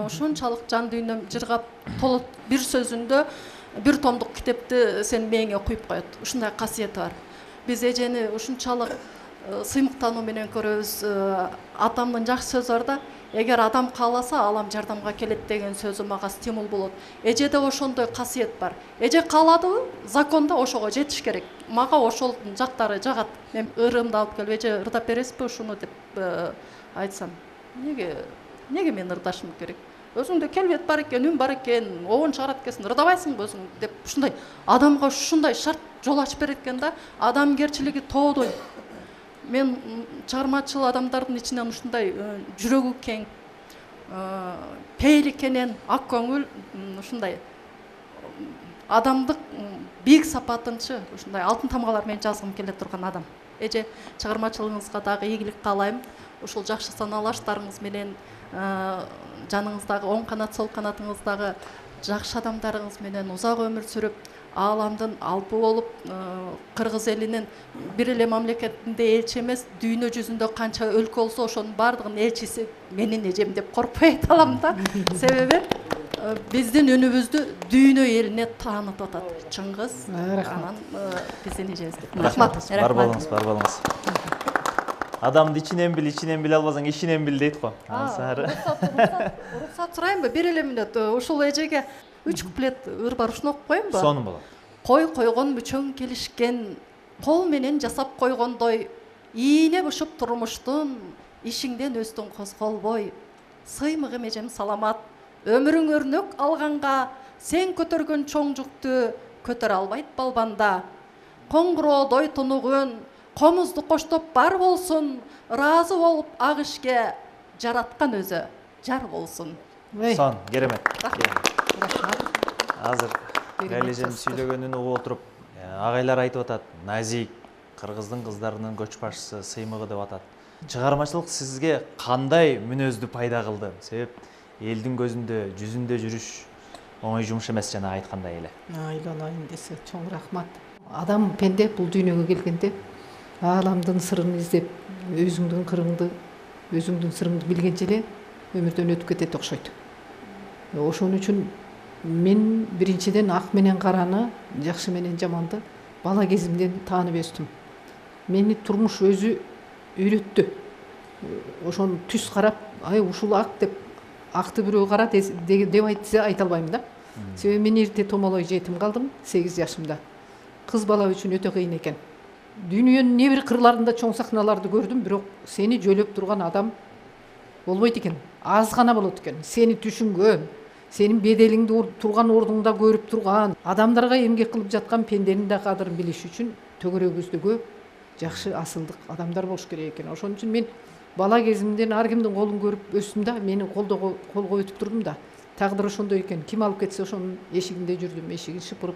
ошончалык жан дүйнөм жыргап толот. Бир сөзүндө бир томдук китепти сен мээңе куюп коет. Ушундай касиети бар. Биз эжени ушунчалык сыймыктануу менен көрөбүз. Атамдын жакшы сөзү бар да, эгер адам кааласа, алам жардамга келет деген сөзү мага стимул болот. Эжеде ошондой касиет бар. Эже кааладыбы, законда ошого жетиш керек. Мага ошол жактары жагат. Мен ырымды алып келип, эже ырдап бересизби ушуну деп айтсам, неге мен ырдашым керек? Өзүңдө келбет бар экен, үн бар экен, оон чыгарат экенсиң, ырдабайсыңбы өзүң деп ушундай адамга ушундай шарт жол ачып берет экен да, адамгерчилиги тоодой. Мен чыгармачыл адамдардын ичинен ушундай жүрөгү кең, пейиликенен, ак көңүл, ушундай адамдык бийик сапатынчы, ушундай алтын тамгалар менен жазгым келе турган адам. Эже, чыгармачылыгыңызга дагы ийгилик каалайм. Ушул жакшы санаалаштарыңыз менен жаныңыздагы оң канат, сол канатыңыздагы жакшы адамдарыңыз менен узак өмүр сүрүп, ааламдын алпы болуп, кыргыз элинин бир эле мамлекетинде элчи эмес, дүйнө жүзүндө канча өлкө болсо ошонун баардыгынын элчиси менин эжем деп коркпой айта алам да. Себеби биздин үнүбүздү дүйнө элине таанытып атат Чыңгыз. Анан биздин эжебиз деп. Рахмат. Бар болуңуз. Адамды ичинен биле албасаң, ишинен бил дейт го. Уруксат сурайынбы? Бир эле мүнөт. Ушул эжеге 3 куплет ыр бар, ушуну окуп коеюнбу? Сонун болот. Кой койгон мүчөң келишкен, кол менен жасап койгондой, ийне бушуп турмуштун, ишиңден өстүң козголбой. Сыймыгым эжем саламат, өмүрүң өрнөк алганга, сен көтөргөн чоң жүктү көтөрө албайт балбанда. Коңгуроодой тунугун, комузду коштоп бар болсун, ыраазы болуп ак ишке, жараткан өзү жар болсун. Сон, керемет. Азыр Ләйлежем сүйлөгөнүн угуп отуруп, агайлар айтып атат, назик, кыргыздын кыздарынын көч башчысы, сыймыгы деп атат. Чыгармачылык сизге кандай мүнөздү пайда кылды? Себеп элдин көзүндө, жүзүндө жүрүш оңой жумуш эмес, жана айткандай эле. Айланайын десе чоң рахмат. Адам пенде бул дүйнөгө келгенде ааламдын сырын издеп, өзүңдүн кырыңды, өзүңдүн сырыңды билгенче эле өмүрдөн өтүп кетет окшойт. Ошон үчүн мен биринчиден ак менен караны, жакшы менен жаманды бала кезимден таанып өстүм. Мени турмуш өзү үйрөттү. Ошону түз карап ай ушул ак деп акты бирөө кара деп айтса айта албайм да. Себеби мен эрте томолой жетим калдым 8 жашымда. Кыз бала үчүн өтө кыйын экен. Дүйнөнүн не бир кырларында чоң сахналарды көрдүм, бирок сени жөлөп турган адам болбойт экен. Аз гана болот экен. Сени түшүнгөн, сенин беделиңди турган ордуңда көрүп турган, адамдарга эмгек кылып жаткан пенденин да кадырын билиш үчүн төгөрөгүздө көп жакшы асылдык адамдар болуш керек экен. Ошон үчүн мен бала кезимден ар кимдин колун көрүп өстүм да, мени колго өтүп турдум да. Тагдыр ошондой экен. Ким алып кетсе ошонун эшигинде жүрдүм, эшигин шыпырып,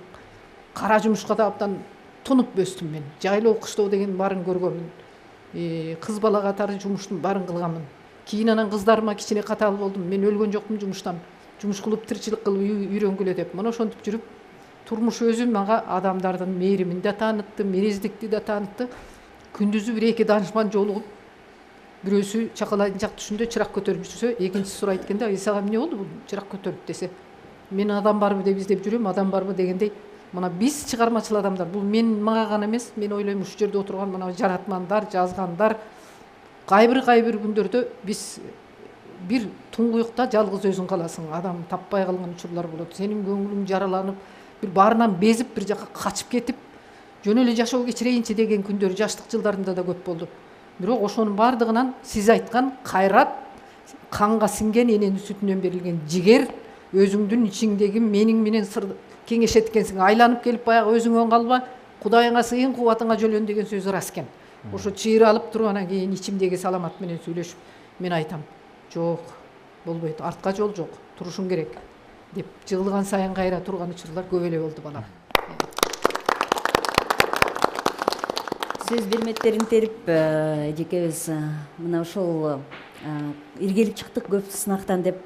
кара жумушка да абдан тунуп өстүм мен. Жайлоо кыштоо деген баарын көргөнмүн. Кыз бала катары жумуштун баарын кылганмын. Кийин анан кыздарыма кичине катаал болдум. Мен өлгөн жокмун жумуштан. Жумуш кылып тиричилик кылып үйрөнгүлө деп. Мына ошентип жүрүп, турмуш өзү мага адамдардын мээримин да таанытты, мерездикти да таанытты. Күндүзү 1-2 данышман жолугуп, бирөөсү чакалайдын жак түшүндө чырак көтөрүп жүрсө, экинчиси сурайт экен да, сага эмне болду бул чырак көтөрүп десе. Мен адам барбы деп издеп жүрөм, адам барбы дегендей. Мына биз чыгармачыл адамдар, бул мага гана эмес, мен ойлойм ушул жерде отурган мына жаратмандар, жазгандар, кайбир күндөрдө биз бир туңгуюкта жалгыз өзүң каласың, адам таппай калган учурлар болот. Сенин көңүлүң жараланып, бир баарынан безип, бир жака качып кетип, жөн эле жашоо кечирейинчи деген күндөр жаштык жылдарында да көп болду. Бирок ошонун баардыгынан сиз айткан кайрат, канга сиңген эненин сүтүнөн берилген жигер, өзүңдүн ичиңдеги менин менен кеңешет экенсиң, айланып келип баягы өзүңөн калба, Кудайыңа сыйын, кубатыңа жөлөн деген сөз ырас экен. Ошо чыйыр алып тургандан кийин ичимдеги саламат менен сүйлөшүп, мен айтам, жок, болбойт, артка жол жок, турушуң керек деп жыгылган сайын кайра турган учурлар көп эле болду балам. Сөз берметтерин терип эжекебиз мына ошол иргелип чыктык көп сынактан деп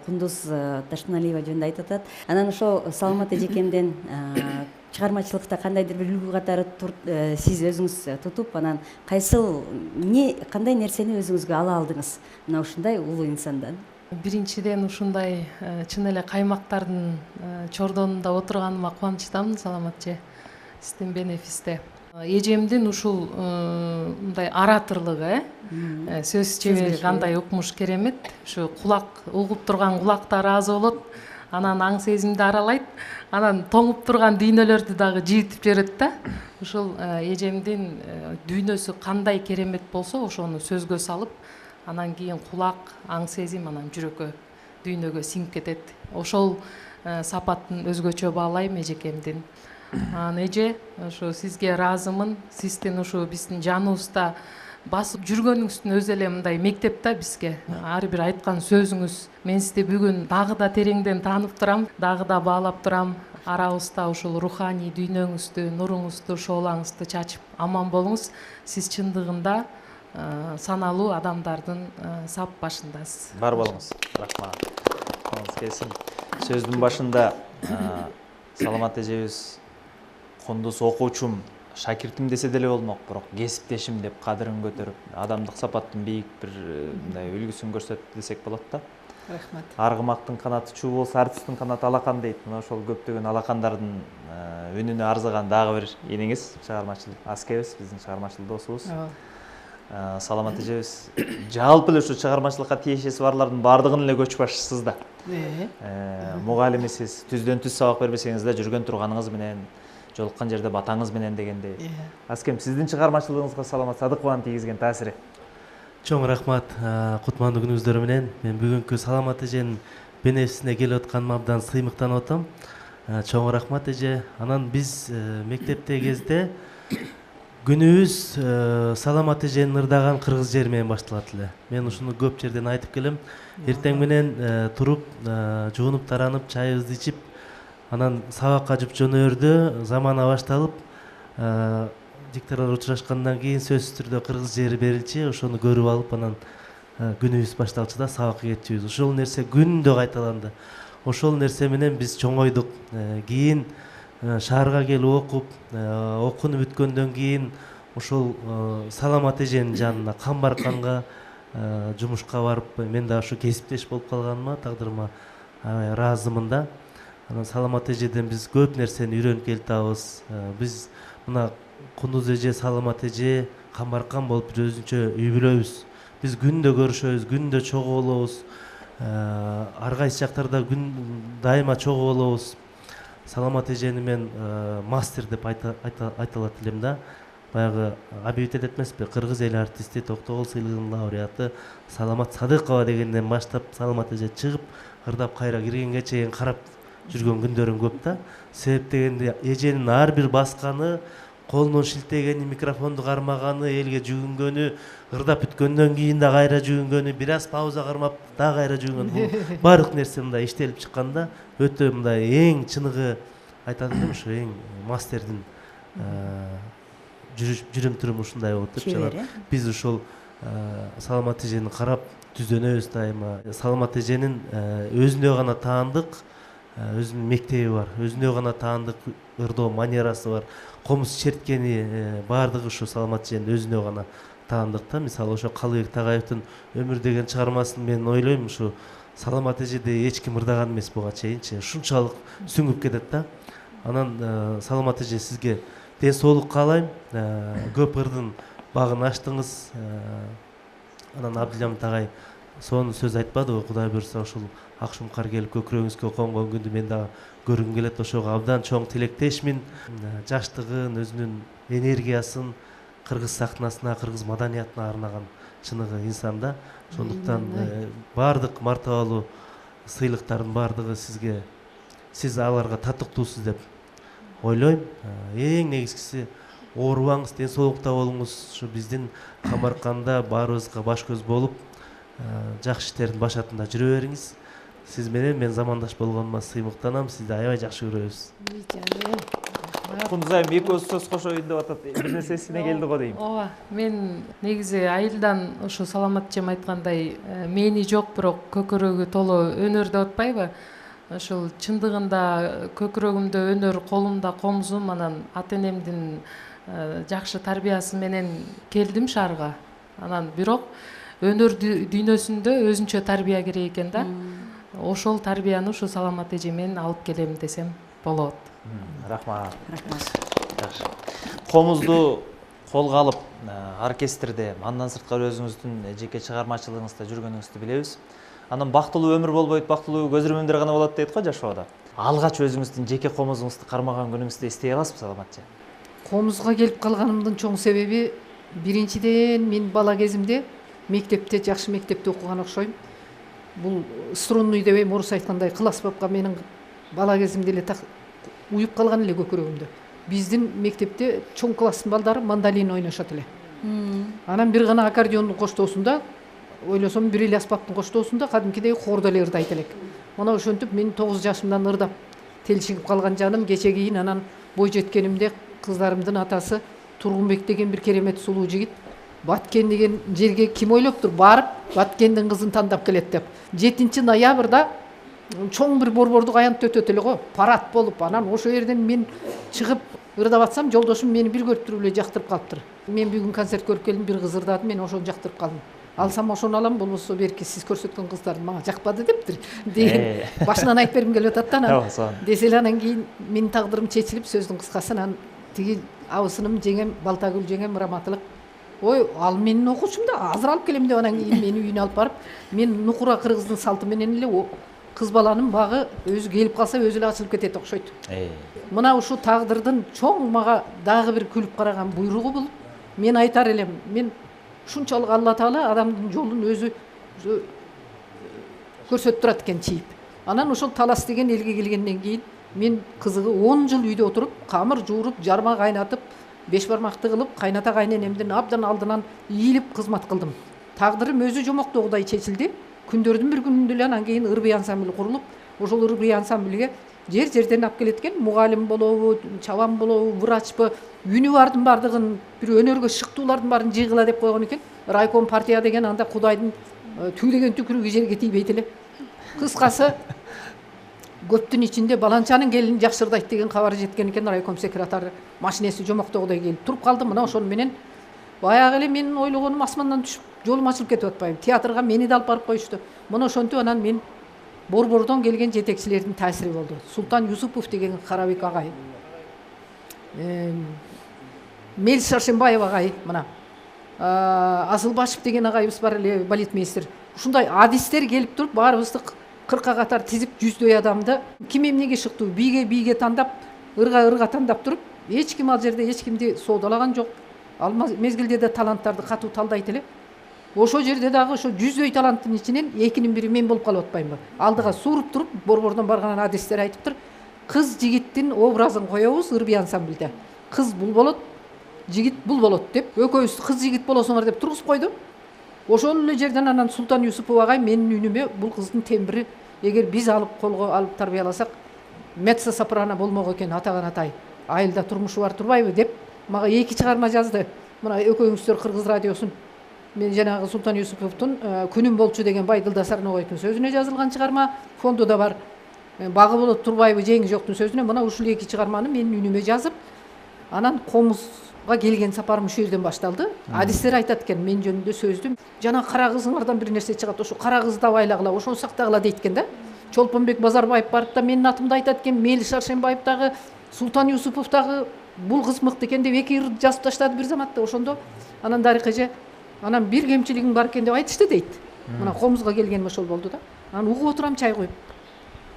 Кундуз Ташкыналиева жөнүндө айтып атат. Анан ошо Саламат эжекемден чыгармачылыкта кандайдыр бир үлгү катары сиз өзүңүз тутуп, анан кандай нерсени өзүңүзгө ала алдыңыз мына ушундай улуу инсандан? Биринчиден ушундай чын эле каймактардын чордонунда отурганыма кубанычтамын, Саламат же, сиздин бенефисте. Эжемдин ушул мындай ораторлугу, сөз чебери кандай укмуш керемет. Ушу кулак угуп турган кулактары аз болот, анан аң сезимди аралайт, анан тоңуп турган дүйнөлөрдү дагы жыйтып жиберет да. Ушул эжемдин дүйнөсү кандай керемет болсо, ошону сөзгө салып, анан кийин кулак, аң сезим, анан жүрөккө, дүйнөгө сиңип кетет. Ошол сапатын өзгөчө баалайм эжекемдин. Эже, ошо сизге ыраазымын. Сиздин ушу биздин жаныбызда басып жүргөнүңүздүн өзү эле мындай мектеп да бизге. Ар бир айткан сөзүңүз. Мен сизди бүгүн дагы да тереңден таанып турам, дагы да баалап турам. Арабызда ушул руханий дүйнөңүздү, нуруңузду, шоолаңызды чачып аман болуңуз. Сиз чындыгында саналуу адамдардын сап башындасыз. Бар болуңуз. Рахмат. Келсин. Сөздүн башында Саламат эжебиз Кундуз окуучум, шакиртим десе деле болмок, бирок кесиптешим деп кадырын көтөрүп, адамдык сапаттын бийик бир мындай үлгүсүн көрсөттү десек болот да. Рахмат. Аргымактын канаты чуу болсо, артисттин канаты алакан дейт. Мына ошол көптөгөн алакандардын үнүнө арзыган дагы бир энеңиз, чыгармачыл аскебиз, биздин чыгармачыл досубуз. Саламат эжебиз жалпы эле ушу чыгармачылыкка тиешеси барлардын баардыгынын эле көч башчысыз да. Мугалимисиз, түздөн түз сабак бербесеңиз да жүргөн турганыңыз менен, жолуккан жерде батаңыз менен дегендей. Аскем, сиздин чыгармачылыгыңызга Саламат Садыкованын тийгизген таасири? Чоң рахмат, кутмандуу күнүңүздөр менен. Мен бүгүнкү Саламат эженин бенефисине келип атканыма абдан сыймыктанып атам. Чоң рахмат эже. Анан биз мектепте кезде күнүбүз Саламат эженин ырдаган кыргыз жери менен башталат эле. Мен ушуну көп жерден айтып келем. Эртең менен туруп, жуунуп таранып, чайыбызды ичип, анан сабакка жүрүп жөнөрдө, замана башталып, дикторлор учурашкандан кийин сөзсүз түрдө кыргыз жери берилчи, ошону көрүп алып, анан күнүбүз башталчу да сабакка кетчүбүз. Ошол нерсе күндө кайталанды. Ошол нерсе менен биз чоңойдук. Кийин шаарга келип окуп, окунуп бүткөндөн кийин ошол Саламат эженин жанына Камбарканга жумушка барып, мен да ушу кесиптеш болуп калганыма, тагдырыма ыраазымын да. Анан Саламат эжеден биз көп нерсени үйрөнүп келатабыз. Биз мына Кундуз эже, Саламат эже, Камбаркан болуп бир өзүнчө үй бүлөбүз. биз күндө көрүшөбүз, күндө чогуу болобуз. Ар кайсы жактарда күн дайыма чогуу болобуз. Саламат эжени мен мастер деп айта алат элем да. Баягы объявить этмесизби, кыргыз эл артисти, Токтогул сыйлыгынын лауреаты Саламат Садыкова дегенден баштап Саламат эже чыгып, ырдап кайра киргенге чейин карап жүргөн күндөрүм көп да. Себеп дегенде эженин ар бир басканы, колунун шилтегени, микрофонду кармаганы, элге жүгүнгөнү, ырдап бүткөндөн кийин да кайра жүгүнгөнү, бир аз пауза кармап да кайра жүгүнгөнү, бул баардык нерсе мындай иштелип чыкканда өтө мындай эң чыныгы айтат элем, ушу эң мастердин жүрүм туруму ушундай болот деп жана биз ошол Саламат эжени карап түзөнөбүз дайыма. Саламат эженин өзүнө гана таандык өзүнүн мектеби бар, өзүнө гана таандык ырдоо манерасы бар. Комуз черткени баардыгы ушу Саламат эженин өзүнө гана таандык да. Мисалы ошо Калыбек Тагаевдин Өмүр деген чыгармасын мен ойлойм, ушу Саламат эжеди эч ким ырдаган эмес буга чейинчи. Ушунчалык сүңүп кетет да. Анан Саламат эже сизге ден соолук каалайм. Көп ырдын багын ачтыңыз. Анан Абдылжамит агай сонун сөз айтпадыбы, Кудай буйрса ушул Акшумкар келип көкүрөгүңүзгө конгон күндү мен дагы көргүм келет. Ошого абдан чоң тилектешмин. Жаштыгын, өзүнүн энергиясын кыргыз сахнасына, кыргыз маданиятына арнаган чыныгы инсан да. Ошондуктан баардык мартабалуу сыйлыктардын баардыгы сизге, сиз аларга татыктуусуз деп ойлойм. Эң негизгиси оорубаңыз, ден соолукта болуңуз. Ушу биздин Камарканда баарыбызга баш көз болуп, жакшы иштердин башатында жүрө бериңиз. Сиз менен мен замандаш болгонума сыймыктанам. Сизди аябай жакшы көрөбүз. Кундузайым экөөбүз сөз кошоюн деп атат. Бир нерсе эсине келди го дейм. Ооба, мен негизи айылдан ушу Саламат эжем айткандай мени жок, бирок көкөрөгү толо өнөр деп атпайбы? Ошол чындыгында көкөрөгүмдө өнөр, колумда комузум, анан ата энемдин жакшы тарбиясы менен келдим шаарга. Анан бирок өнөр дүйнөсүндө өзүнчө тарбия керек экен да. Ошол тарбияны ушу Саламат эжемен алып келем десем болот. Рахмат. Жакшы. Комузду колго алып оркестрде, андан сырткары өзүңүздүн жеке чыгармачылыгыңызда жүргөнүңүздү билебиз. Анан бактылуу өмүр болбойт, бактылуу көз ирмемдер гана болот дейт го жашоодо. Алгач өзүңүздүн жеке комузуңузду кармаган күнүңүздү эстей аласызбы, Саламат эже? Комузга келип калганымдын чоң себеби биринчиден мен бала кезимде мектепте, жакшы мектепте окуган окшойм. Бул струнный дебейм, орус айткандай кыл аспапка менин бала кезимде эле уюп калган эле көкөрөгүмдө. Биздин мектепте чоң класстын балдары мандолин ойношот эле. Анан бир гана аккордеондун коштоосунда, ойлосом бир эле аспаптын коштоосунда кадимкидей хордо эле ырдайт элек. Мына ошентип мен 9 жашымдан ырдап телшигип калган жаным, кече кийин анан бой жеткенимде кыздарымдын атасы Тургунбек деген бир керемет сулуу жигит Баткен деген жерге ким ойлоптур барып Баткендин кызын тандап келет деп. 7 ноябрда чоң бир борбордук аянтты өтөт эле го, парад болуп, анан ошол жерден мен чыгып ырдап атсам, жолдошум мени бир көрүп туруп эле жактырып калыптыр. Мен бүгүн концерт көрүп келдим, бир кыз ырдады, мен ошону жактырып калдым. Алсам ошону алам, болбосо берки сиз көрсөткөн кыздар мага жакпады дептир деген башынан айтып бергим келип атат да. Анан десе эле анан кийин менин тагдырым чечилип, сөздүн кыскасы анан тиги абысыным жеңем, Балтагүл жеңем раматылык, ой, ал менин окуучум да, азыр алып келем деп анан кийин мени үйүнө алып барып, мен нукура кыргыздын салты менен эле кыз баланын багы өзү келип калса өзү эле ачылып кетет окшойт. Мына ушу тагдырдын чоң мага дагы бир күлүп караган буйругу бул. Мен айтар элем, мен ушунчалык Алла Таала адамдын жолун өзү көрсөтүп турат экен чийип. Анан ошол Талас деген элге келгенден кийин мен кызыгы 10 жыл үйдө отуруп, камыр жууруп, жарма кайнатып, беш бармакты кылып, кайната кайненемдин абдан алдынан ийилип кызмат кылдым. Тагдырым өзү жомоктогудай чечилди. Күндөрдүн бир күнүндө эле анан кийин ырбый ансамбль курулуп, ошол ырбый ансамбльге жер-жерден алып келеткен мугалим болобу, чабан болобу, врачпы, үнү бардын бардыгын, бир өнөргө шыктуулардын баарын жыйгыла деп койгон экен. Райком партия деген анда Кудайдын түйдеген түкүрүгү жерге тийбейт эле. Кыскасы көптүн ичинде баланчанын келини жакшы ырдайт деген кабар жеткен экен. Райком секретары машинеси жомоктогудай келип туруп калды. Мына ошону менен баягы эле менин ойлогонум асмандан түшүп, жолум ачылып кетип атпайбы. Театрга мени да алып барып коюшту. Мына ошентип анан мен борбордон келген жетекчилердин таасири болду. Султан Юсупов деген Карабек агай, Мелис Шаршенбаев агай, мына Асылбашев деген агайыбыз бар эле, балетмейстер. Ушундай адистер келип туруп баарыбызды кырка катар тизип, жүздөй адамды ким эмнеге шыктуу, бийге тандап, ырга тандап туруп, эч ким ал жерде эч кимди соодалаган жок. Ал мезгилде да таланттарды катуу талдайт эле. Ошо жерде дагы ошо жүздөй таланттын ичинен экинин бири мен болуп калып атпаймынбы? Алдыга сууруп туруп, борбордон барган адистер айтыптыр. Кыз жигиттин образын коебуз ырбий ансамбльде. Кыз бул болот, жигит бул болот деп, экөөбүз кыз жигит болосуңар деп тургузуп койду. Ошол эле жерден анан Султан Юсупов агай менин үнүмө бул кыздын тембри эгер биз алып колго алып тарбияласак, меццо сопрано болмок экен, атаган атай. Айылда турмушу бар турбайбы деп мага 2 чыгарма жазды. Мына экөөңүздөр Кыргыз радиосун мен жанагы Султан Юсуповдун Күнүм болчу деген Байдылда Сарногойдун сөзүнө жазылган чыгарма, фонду да бар. Багы болот турбайбы, жеңи жоктун сөзүнө мына ушул 2 чыгарманы менин үнүмө жазып, анан Комузга келген сапарым ушул жерден башталды. Адистер айтат экен мен жөнүндө сөздү. Жана кара кызыңардан бир нерсе чыгат, ошо кара кызды абайлагыла, ошону сактагыла дейт экен да. Чолпонбек Базарбаев барып да менин атымды айтат экен, Мелис Аршенбаев дагы, Султан Юсупов дагы бул кыз мыкты экен деп 2 ырды жазып таштады бир заматта. Ошондо анан Дарик эже анан бир кемчилигиң бар экен деп айтышты дейт. Мына Комузга келгеним ошол болду да. Анан угуп отурам чай коюп.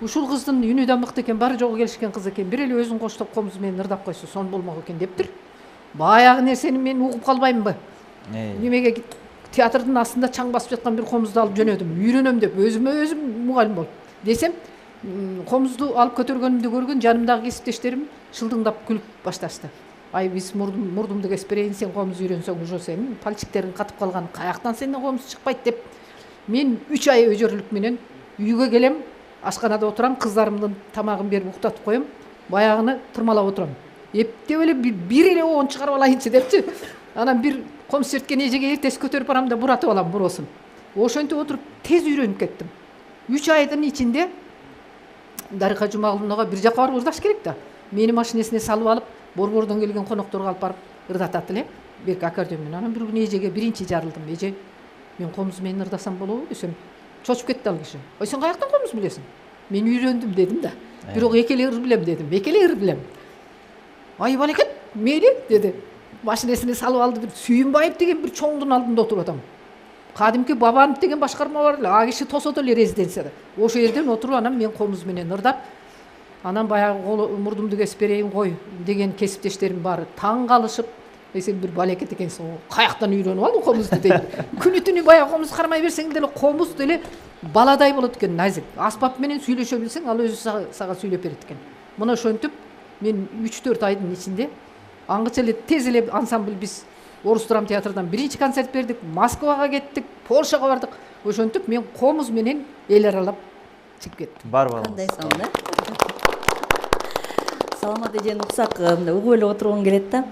Ушул кыздын үнү да мыкты экен, бары жогу келишкен кыз экен. Бир эле өзүн коштоп Комуз менен ырдап койсо сон болмок экен дептир. Баягы нерсени мен угуп калбаймынбы? Немеге театрдын астында чаң басып жаткан бир Комузду алып жөнөдүм. Үйрөнөм деп өзүм мугалим болуп. Десем, Комузду алып көтөргөнүмдү көргөн жанымдагы кесиптештерим шылдыңдап күлүп башташты. Ай биз мурдумду кесип берейин, сен Комуз үйрөнсөң уже сенин пальчиктериң катып калган, каяктан сенден Комуз чыкпайт деп. Мен 3 ай өжөрлүк менен үйгө келем, ашканада отурам, кыздарымдын тамагын берип уктатып коем, баягыны тырмалап отурам. Эптеп эле бир эле оон чыгарып алайынчы депчи. Анан бир Комуз черткен эжеге эртеси көтөрүп барам да буратып алам буросун. Ошентип отуруп тез үйрөнүп кеттим. 3 айдын ичинде Дарика Жумагуловнага бир жака барып ырдаш керек да. Мени машинесине салып алып, борбордон келген конокторго алып барып ырдатат эле, берки аккордеонмен. Анан бир күнү эжеге биринчи жарылдым. Эже, мен Комуз менен ырдасам болобу десем, чочуп кетти ал киши. Ой, сен каяктан Комуз билесиң? Мен үйрөндүм дедим да. Бирок экеле ыр билем дедим. Экеле ыр билем. Ай балекет, мейли деди. Машинесине салып алды, бир Сүйүнбаев деген бир чоңдун алдында отуруп атам. Кадимки Бабанов деген башкарма бар эле, а киши тосот эле резиденцияда. Ошол жерден отуруп анан мен Комуз менен ырдап, анан баягы мурдумду кесип берейин кой деген кесиптештерим баары таң калышып, сен бир балекет экенсиң, каяктан үйрөнүп алдың Комузду дейт. Күнү түнү баягы Комуз кармай берсең деле Комуз деле баладай болот экен, назик. Аспап менен сүйлөшө билсең, ал өзү сага сүйлөп берет экен. Мына ошентип мен 3-4 айдын ичинде аңгыча эле тез эле ансамбль биз Орус драма театрдан биринчи концерт бердик, Москвага кеттик, Польшага бардык. Ошентип мен Комуз менен эл аралап чыгып кеттим. Бар балаңыз. Кандай да? Саламат эжени уксак угуп эле отургум келет да.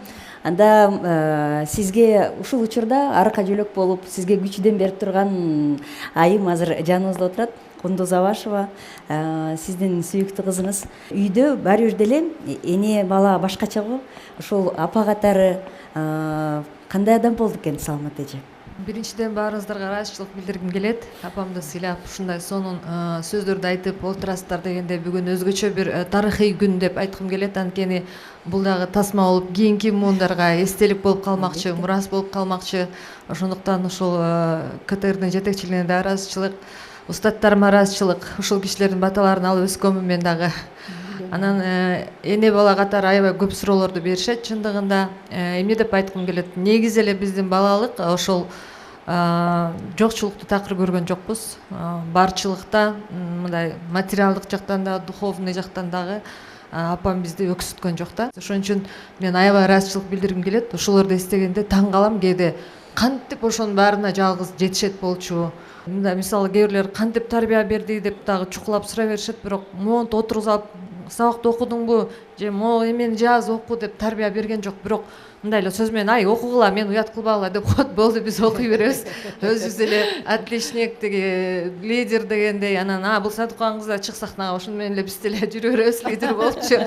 Анда сизге ушул учурда арка жөлөк болуп, сизге күчүдөн берип турган айым азыр жаныбызда отурат. Кундуз Абашева, сиздин сүйүктүү кызыңыз. Үйдө баары бир деле эне бала башкача го. Ошол апа катары кандай адам болду экен Саламат эже? Биринчиден баарыңыздарга ыраазычылык билдиргим келет. Апамды сыйлап, ушундай сонун сөздөрдү айтып отурасыздар дегенде бүгүн өзгөчө бир тарыхый күн деп айткым келет. Анткени бул дагы тасма болуп кийинки муундарга эстелик болуп калмакчы, мурас болуп калмакчы. Ошондуктан ушул КТРдын жетекчилигине да ыраазычылык, устаттарыма ыраазычылык, ушул кишилердин баталарын алып өскөнмүн мен дагы. Анан эне бала катары аябай көп суроолорду беришет. Чындыгында эмне деп айткым келет? Негизи эле биздин балалык ошол жокчулукту такыр көргөн жокпуз. Барчылыкта мындай материалдык жактан да, духовный жактан дагы апам бизди өксүткөн жок да. Ошон үчүн мен аябай ыраазычылык билдиргим келет. Ошолорду эстегенде таң калам, кээде кантип ошонун баарына жалгыз жетишет болчу. Мында мисалы кээ бирлер кантип тарбия берди деп дагы чукулап сурай беришет, бирок монту отургузуп сабакты окудуңбу же могу эмени жаз оку деп тарбия берген жок. Бирок мындай эле сөз менен ай окугула, мен уят кылбагыла деп коет, болду биз окуй беребиз. Өзүбүз эле отличник деги лидер дегендей, анан бул Садыкхан кызы чык сахнага, ошону менен эле биз деле жүрө беребиз лидер болупчу.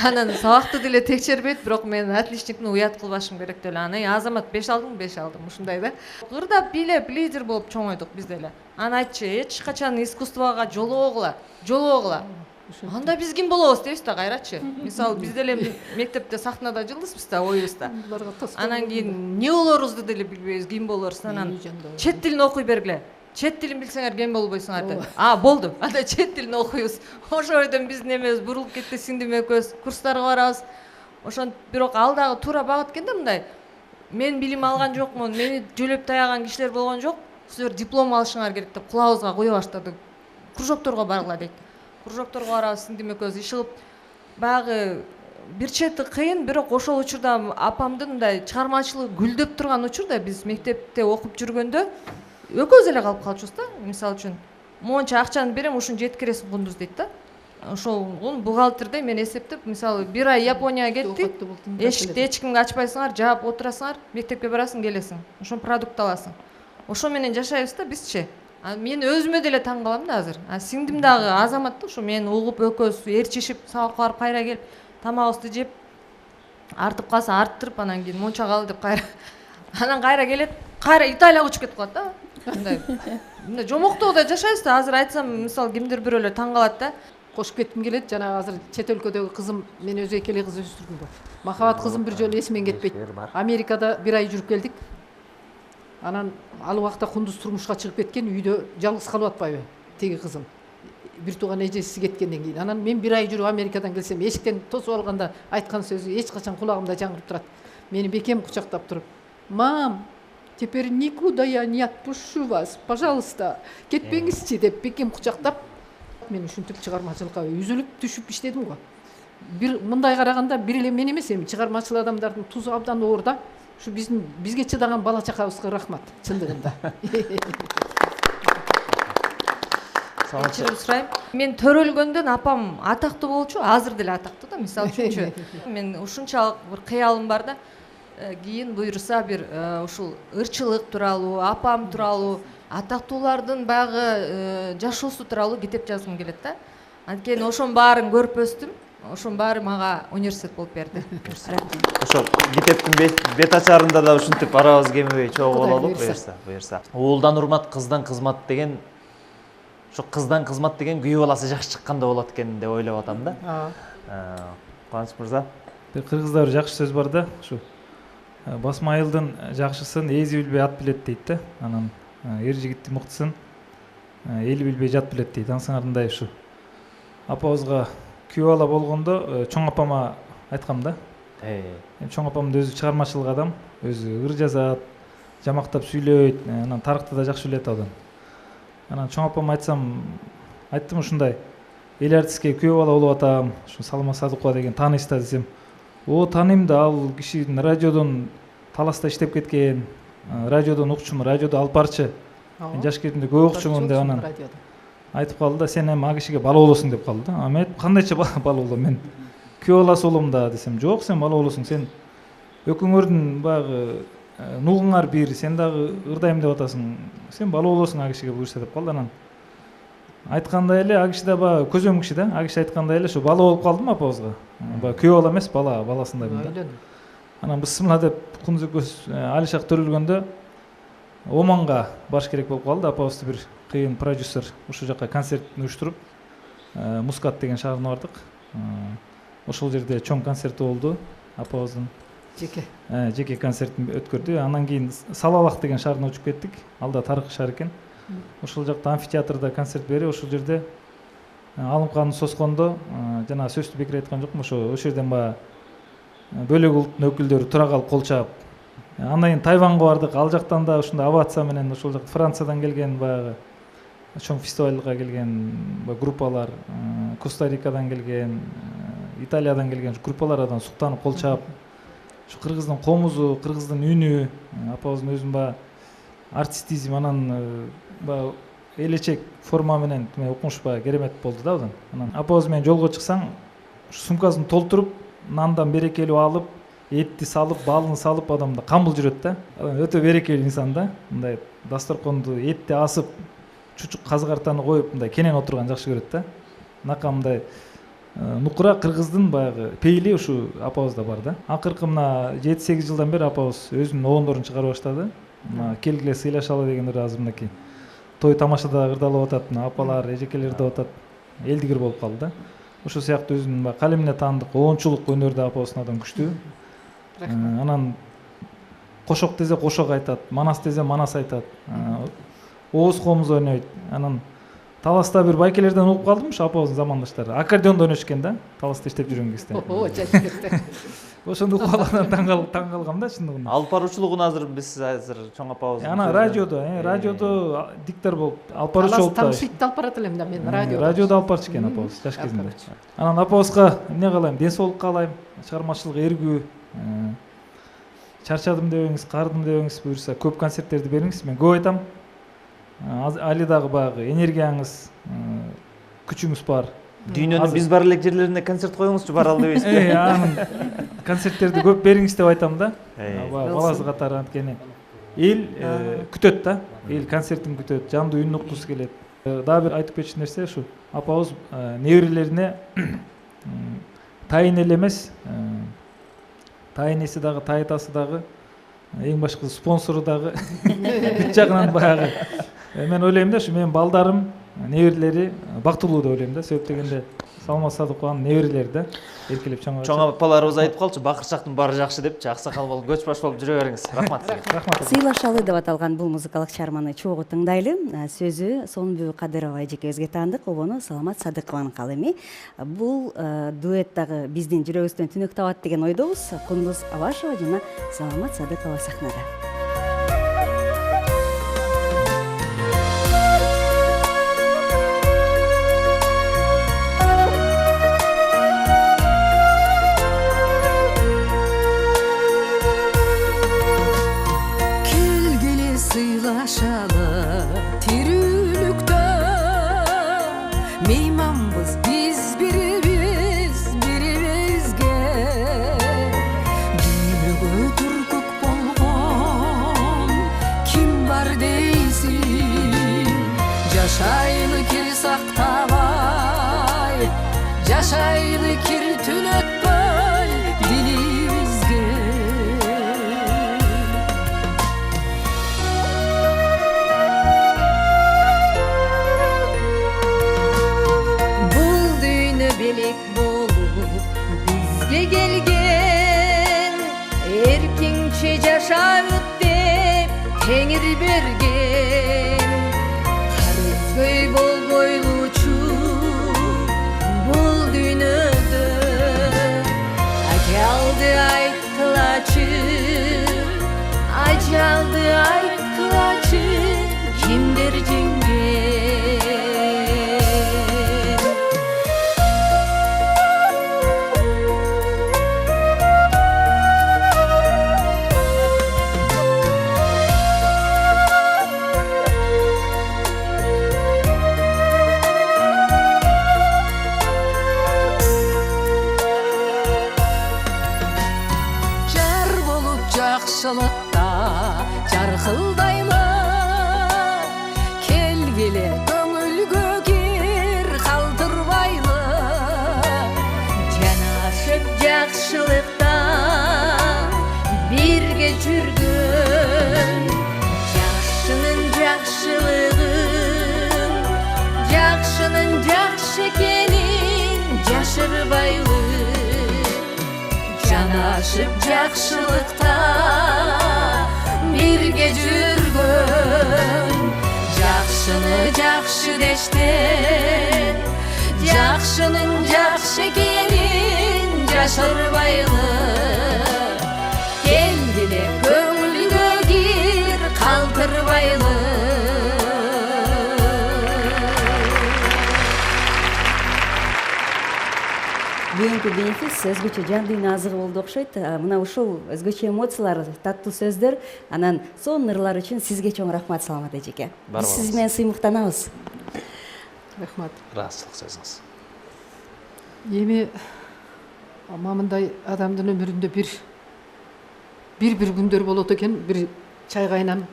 Анан сабакты деле текшербейт, бирок мен отличникни уят кылбашым керек деле. Анан Азамат 5 алдым, 5 алдым ушундай да. Ырдап бийлеп лидер болуп чоңойдук биз деле. Анан айтчы, эч качан искусствого жолобогула. анда биз ким болобуз дейбиз да кайрачы. Мисалы биз деле мектепте сахнада жылдызбыз да, оюбузда. Анан кийин эмне болорубузду деле билбейбиз, ким болорбуз. Анан чет тилин окуй бергиле. Чет тилин билсеңер кем болбойсуңар деп. Болду. Анда чет тилин окуйбуз. Ошо бойдон биздин эмебиз бурулуп кетти, сиңдим экөөбүз курстарга барабыз. Ошон бирок ал дагы туура багыт экен да мындай. Мен билим алган жокмун, мени жөлөп таяган кишилер болгон жок. Силер диплом алышыңар керек деп кулабыбызга куя баштады. Кружокторго баргыла дейт. Кружокторго барабыз, сиңдим экөөбүз иш кылып, баягы бир чети кыйын, бирок ошол учурда апамдын мындай чыгармачылыгы гүлдөп турган учурда биз мектепте окуп жүргөндө экөөбүз эле калып калчубуз да. Мисалы үчүн монча акчаны берем, ушуну жеткиресиң кундуз дейт да. Ошол бухгалтерде мен эсептеп, мисалы бир ай Японияга кеттик. Эшикти эч кимге ачпайсыңар, жаап отурасыңар, мектепке барасың, келесиң. Ошон продукт аласың. Ошо менен жашайбыз да бизчи. Мен өзүмө деле таң калам да азыр. Сиңдим дагы азамат да, ушу мен угуп экөөбүз ээрчишип, сабакка барып кайра келип, тамагыбызды жеп, артып калса арттырып, анан кийин монча кал деп кайра. Анан кайра келет, кайра Италияга учуп кетип калат да. Мындай жомоктоодо жашайбыз да. Азыр айтсам, мисалы кимдир бирөөлөр таң калат да. Кошуп кетким келет. Жанагы азыр чет өлкөдөгү кызым, мен өзү экеле кыз өстүрдүм го. Махабат кызым бир жолу эсимен кетпейт. Америкада бир ай жүрүп келдик. Анан ал убакта кундуз турмушка чыгып кеткен, үйдө жалгыз калып атпайбы теги кызым. Бир тууган эжеси кеткенден кийин. Анан мен бир ай жүрүп Америкадан келсем, эшиктен тосуп алганда айткан сөзү эч качан кулагымда жаңырып турат. Мени бекем кучактап туруп: "Мам, теперь никуда я не отпущу вас. Пожалуйста, кетпеңизчи" деп бекем кучактап, мен ушинтип чыгармачылыкка үзүлүп түшүп иштедим го. Бир мындай караганда бир эле мен эмес, эми чыгармачыл адамдардын тузу абдан оор да. Ушу бизге чыдаган бала чакабызга рахмат, чындыгында. Кечирим сурайм. Мен төрөлгөндөн апам атактуу болчу, азыр деле атактуу да. Мисалы үчүнчү, мен ушунчалык бир кыялым бар да. Кийин буйруса бир ушул ырчылык тууралуу, апам тууралуу, атактуулардын баягы жашоосу тууралуу китеп жазгым келет да. Анткени ошонун баарын көрүп өстүм. Ошонун баары мага университет болуп берди. Ошол китептин бет ачарында да ушинтип арабыз кемибей чогуу бололу, буюрса. Уулдан урмат, кыздан кызмат деген, ошо кыздан кызмат деген күйөө баласы жакшы чыкканда болот экен деп ойлоп атам да. Кубаныч мырза, бир кыргызда бир жакшы сөз бар да, ушу басма айылдын жакшысын эзи билбей ат билет дейт да. Анан эр жигиттин мыктысын эл билбей жат билет дейт. Ансыңар мындай ушу апабызга күйөө бала болгондо чоң апама айткам да. Чоң апам да өзү чыгармачылык адам, өзү ыр жазат, жамактап сүйлөйт, анан тарыхты да жакшы билет адам. Анан чоң апама айттым ушундай: эл артистке күйөө бала болуп атам, ушу Саламат Садыкова деген тааныйсыз да десем, тааныйм да, ал киши радиодон таласта иштеп кеткен, радиодон укчумун, радиодо алып барчы. Мен жаш кезимде көп укчумун деп анан айтып калды да, сен эми ал кишиге бала болосуң деп калды да. Мен кандайча бала болом, мен күйөө баласы болом да десем, жок, сен бала болосуң, сен экөөңөрдүн баягы нугуңар бир, сен дагы ырдайм деп атасың, сен бала болосуң ал кишиге буюрса деп калды. Анан айткандай эле ал киши да баягы көзөм киши да, ал киши айткандай эле ушу бала болуп калдым апабызга. Баягы күйөө бала эмес, баласындаймын да. Анан бысмыла деп кундуз экөөбүз Алишак төрөлгөндө Оманга баш керек болуп калды. Апабызды бир кыйын продюсер ушул жака концерт уюштуруп, Мускат деген шаарына бардык. Ошол жерде чоң концерт болду. Апабыздын жеке концертин өткөрдү. Андан кийин Салалак деген шаарына учуп кеттик. Ал да тарыхый шаар экен. Ошол жакта амфитеатрда концерт берип, ошол жерде алымканы соскондо, жана сөздү бекер айткан жокмун, ошол жерден баягы бөлөк улуттун өкүлдөрү тура калып кол чаап. Андан кийин Тайванга бардык. Ал жактан да ушундай овация менен, ошол жакта Франциядан келген баягы чоң фестивалга келген группалар, Коста-Рикадан келген, Италиядан келген группалардан суктанып кол чаап, ушу кыргыздын комузу, кыргыздын үнү, апабыздын өзүнүн баягы артистизм, анан баягы элечек форма менен окумуш баягы керемет болду да. Анан апабыз менен жолго чыксаң, сумкасын толтуруп, нандан берекелүү алып, этти салып, балын салып, адамда камыл жүрөт да. Өтө берекелүү инсан да. Мындай дасторконду этти асып, чучук казгартаны коюп, мындай кенен отурган жакшы көрөт да. Нака мындай нукура кыргыздын баягы пейили ушу апабызда бар да. Акыркы мына 7-8 жылдан бери апабыз өзүнүн оондорун чыгарып баштады. Келгиле сыйлашалы деген азыр той тамашада ырдалып атат, апалар, эжекелер деп атат. Элдигер болуп калды да. ошол сыяктуу өзүнүн баягы калемине таандык оончулук өнөрдө апабыздын абдан күчтүү. Анан кошок дезе кошок айтат, манас дезе манас айтат. Ооз комуз ойнойт. Анан Таласта бир байкелерден угуп калдым, ушу апабыздын замандаштары. Аккордеондо ойношкен да, Таласта иштеп жүргөн кезде. Ошондо угуп калгандан таң калгам да чындыгында. Алып баруучулугун биз азыр чоң апабыз. Ана радиодо диктор болуп алып баруучу болуп. Тамшитти алып барат элем да мен радиодо. Радиодо алып барчу экен апабыз жаш кезинде. Анан апабызга эмне каалайм? Ден соолук каалайм, чыгармачылык эргүү. Чарчадым дебеңиз, каардым дебеңиз, буюрса көп концерттерди бериңиз. Мен көп айтам. Али дагы баягы энергияңыз, күчүңүз бар. Дүйнөнүн биз бар элек жерлерине концерт коюңузчу, бара ал дебейсизби? Анын концерттерди көп бериңиз деп айтам да. Баласы катары анткени эл күтөт да. Эл концертин күтөт, жандуу үн уккусу келет. Дагы бир айтып кетчү нерсе ушу. Апабыз неберелерине тайын эле эмес, тайынеси дагы, тайытасы дагы, эң башкысы спонсору дагы бүт жагынан баягы. Мен ойлойм да, ушу менин балдарым, неберелери бактылуу деп ойлойм да. Себеп дегенде Саламат Садыкованын неберелери да, эркелеп чоң апаларыбыз айтып калчу, бакырчактын баары жакшы депчи, аксакал болуп көч баш болуп жүрө бериңиз. Рахмат. Рахмат. Сыйлашалы деп аталган бул музыкалык чыгарманы чогуу тыңдайлы. Сөзү Сонбү Кадырова эжекебизге таандык, обону Саламат Садыкованын калеми. Бул дуэт дагы биздин жүрөгүбүздөн түнөк табат деген ойдобуз. Кундуз Абашева жана Саламат Садыкова сахнада. Тирүүлүктө мейманбыз биз бирибизге дүйнөгө түркүк болгон ким бар дейсиң, жашайлы кир сактабай, жашайлы кир түнөтпөй дилибизге. Белек болуп бизге келген, эркинче жашабыт деп теңир берген. Кар өзгөй болбойлучу бул дүйнөдө, ажалды айткылачы, ажалды айткылачы, кимдер жеңген. Жақшылықта жарқылдайлы, келгеле көңілгө кир қалдырбайлы. Жанашып жақшылықта бирге жүргөн, жакшынын жакшылыгын, жакшынын жакшы экенин жашырбайлы. Жанашып жакшылыкта бирге жүргөн, жакшыны жакшы дештен, жакшынын жакшы экенин жашырбайлы. Келгиле көңүлгө кир калтырбайлы. Бүгүнкү бенефис өзгөчө жан дүйнө азыгы болду окшойт. Мына ушул өзгөчө эмоциялар, таттуу сөздөр, анан сонун ырлар үчүн сизге чоң рахмат Саламат эжеке. Биз сиз менен сыймыктанабыз. Рахмат. Ыраазычылык сөзүңүз. Эми мындай адамдын өмүрүндө бир күндөр болот экен, бир чай кайнам,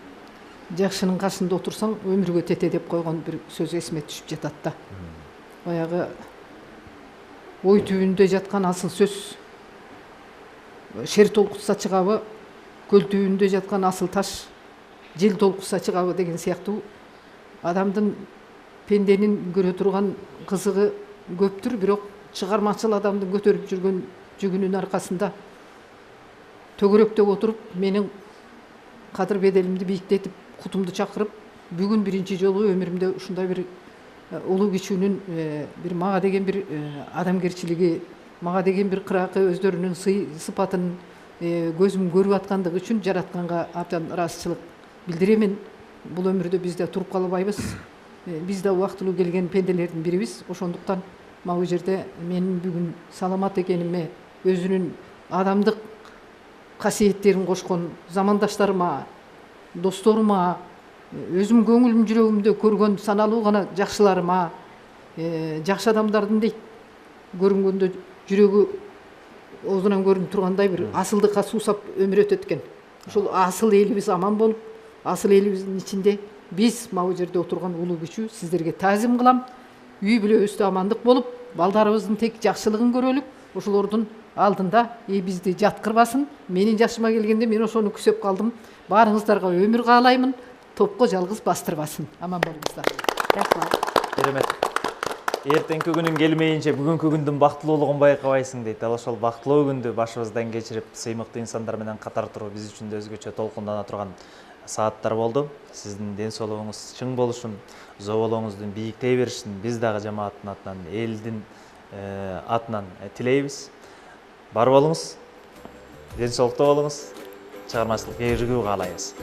жакшынын кашында отурсаң өмүргө тете деп койгон бир сөз эсиме түшүп жатат да. Баягы ой түбүндө жаткан асыл сөз, шер толкутса чыгабы, көл түбүндө жаткан асыл таш, жел толкутса чыгабы деген сыяктуу адамдын, пенденин көрө турган кызыгы көптүр, бирок чыгармачыл адамдын көтөрүп жүргөн жүгүнүн аркасында төгөрөктөп отуруп менин кадыр беделимди бийиктетип кутумду чакырып бүгүн биринчи жолу өмүрүмдө ушундай бир улуу кичүүнүн бир мага деген бир адамгерчилиги, мага деген бир кыракы өздөрүнүн сыпатын көзүм көрүп аткандыгы үчүн жаратканга абдан ыраазычылык билдиремин. Бул өмүрдө биз да туруп кала албайбыз. Биз да убактылуу келген пенделердин бирибиз. Ошондуктан могу жерде менин бүгүн саламат экениме, өзүнүн адамдык касиеттерин кошкон замандаштарыма, досторума, өзүм көңүлүм жүрөгүмдө көргөн саналуу гана жакшыларыма, жакшы адамдардын дейт көрүнгөндө жүрөгү оозунан көрүнүп тургандай бир асылдыкка суусап өмүр өтөт экен. Ушул асыл элибиз аман болуп, асыл элибиздин ичинде биз могу жерде отурган улуу кичүү сиздерге таазим кылам. Үй бүлөбүздө амандык болуп, балдарыбыздын тек жакшылыгын көрөлүк. Ошолордун алдында бизди жаткырбасын. Менин жашыма келгенде мен ошону күсөп калдым. Баарыңыздарга өмүр каалаймын. Топко жалгыз бастырбасын. Аман болуңуздар. Рахмат. Керемет. Эртеңки күнүң келмейинче бүгүнкү күндүн бактылуулугун байкабайсың дейт. Ал ошол бактылуу күндү башыбыздан кечирип, сыймыктуу инсандар менен катар туруп биз үчүн да өзгөчө толкундана турган сааттар болду. Сиздин ден соолугуңуз чың болушун, зоболоңуздун бийиктей беришин биз дагы жамааттын атынан, элдин атынан тилейбиз. Бар болуңуз, ден соолукта болуңуз, чыгармачылыкка ийгиликтүү каалайбыз.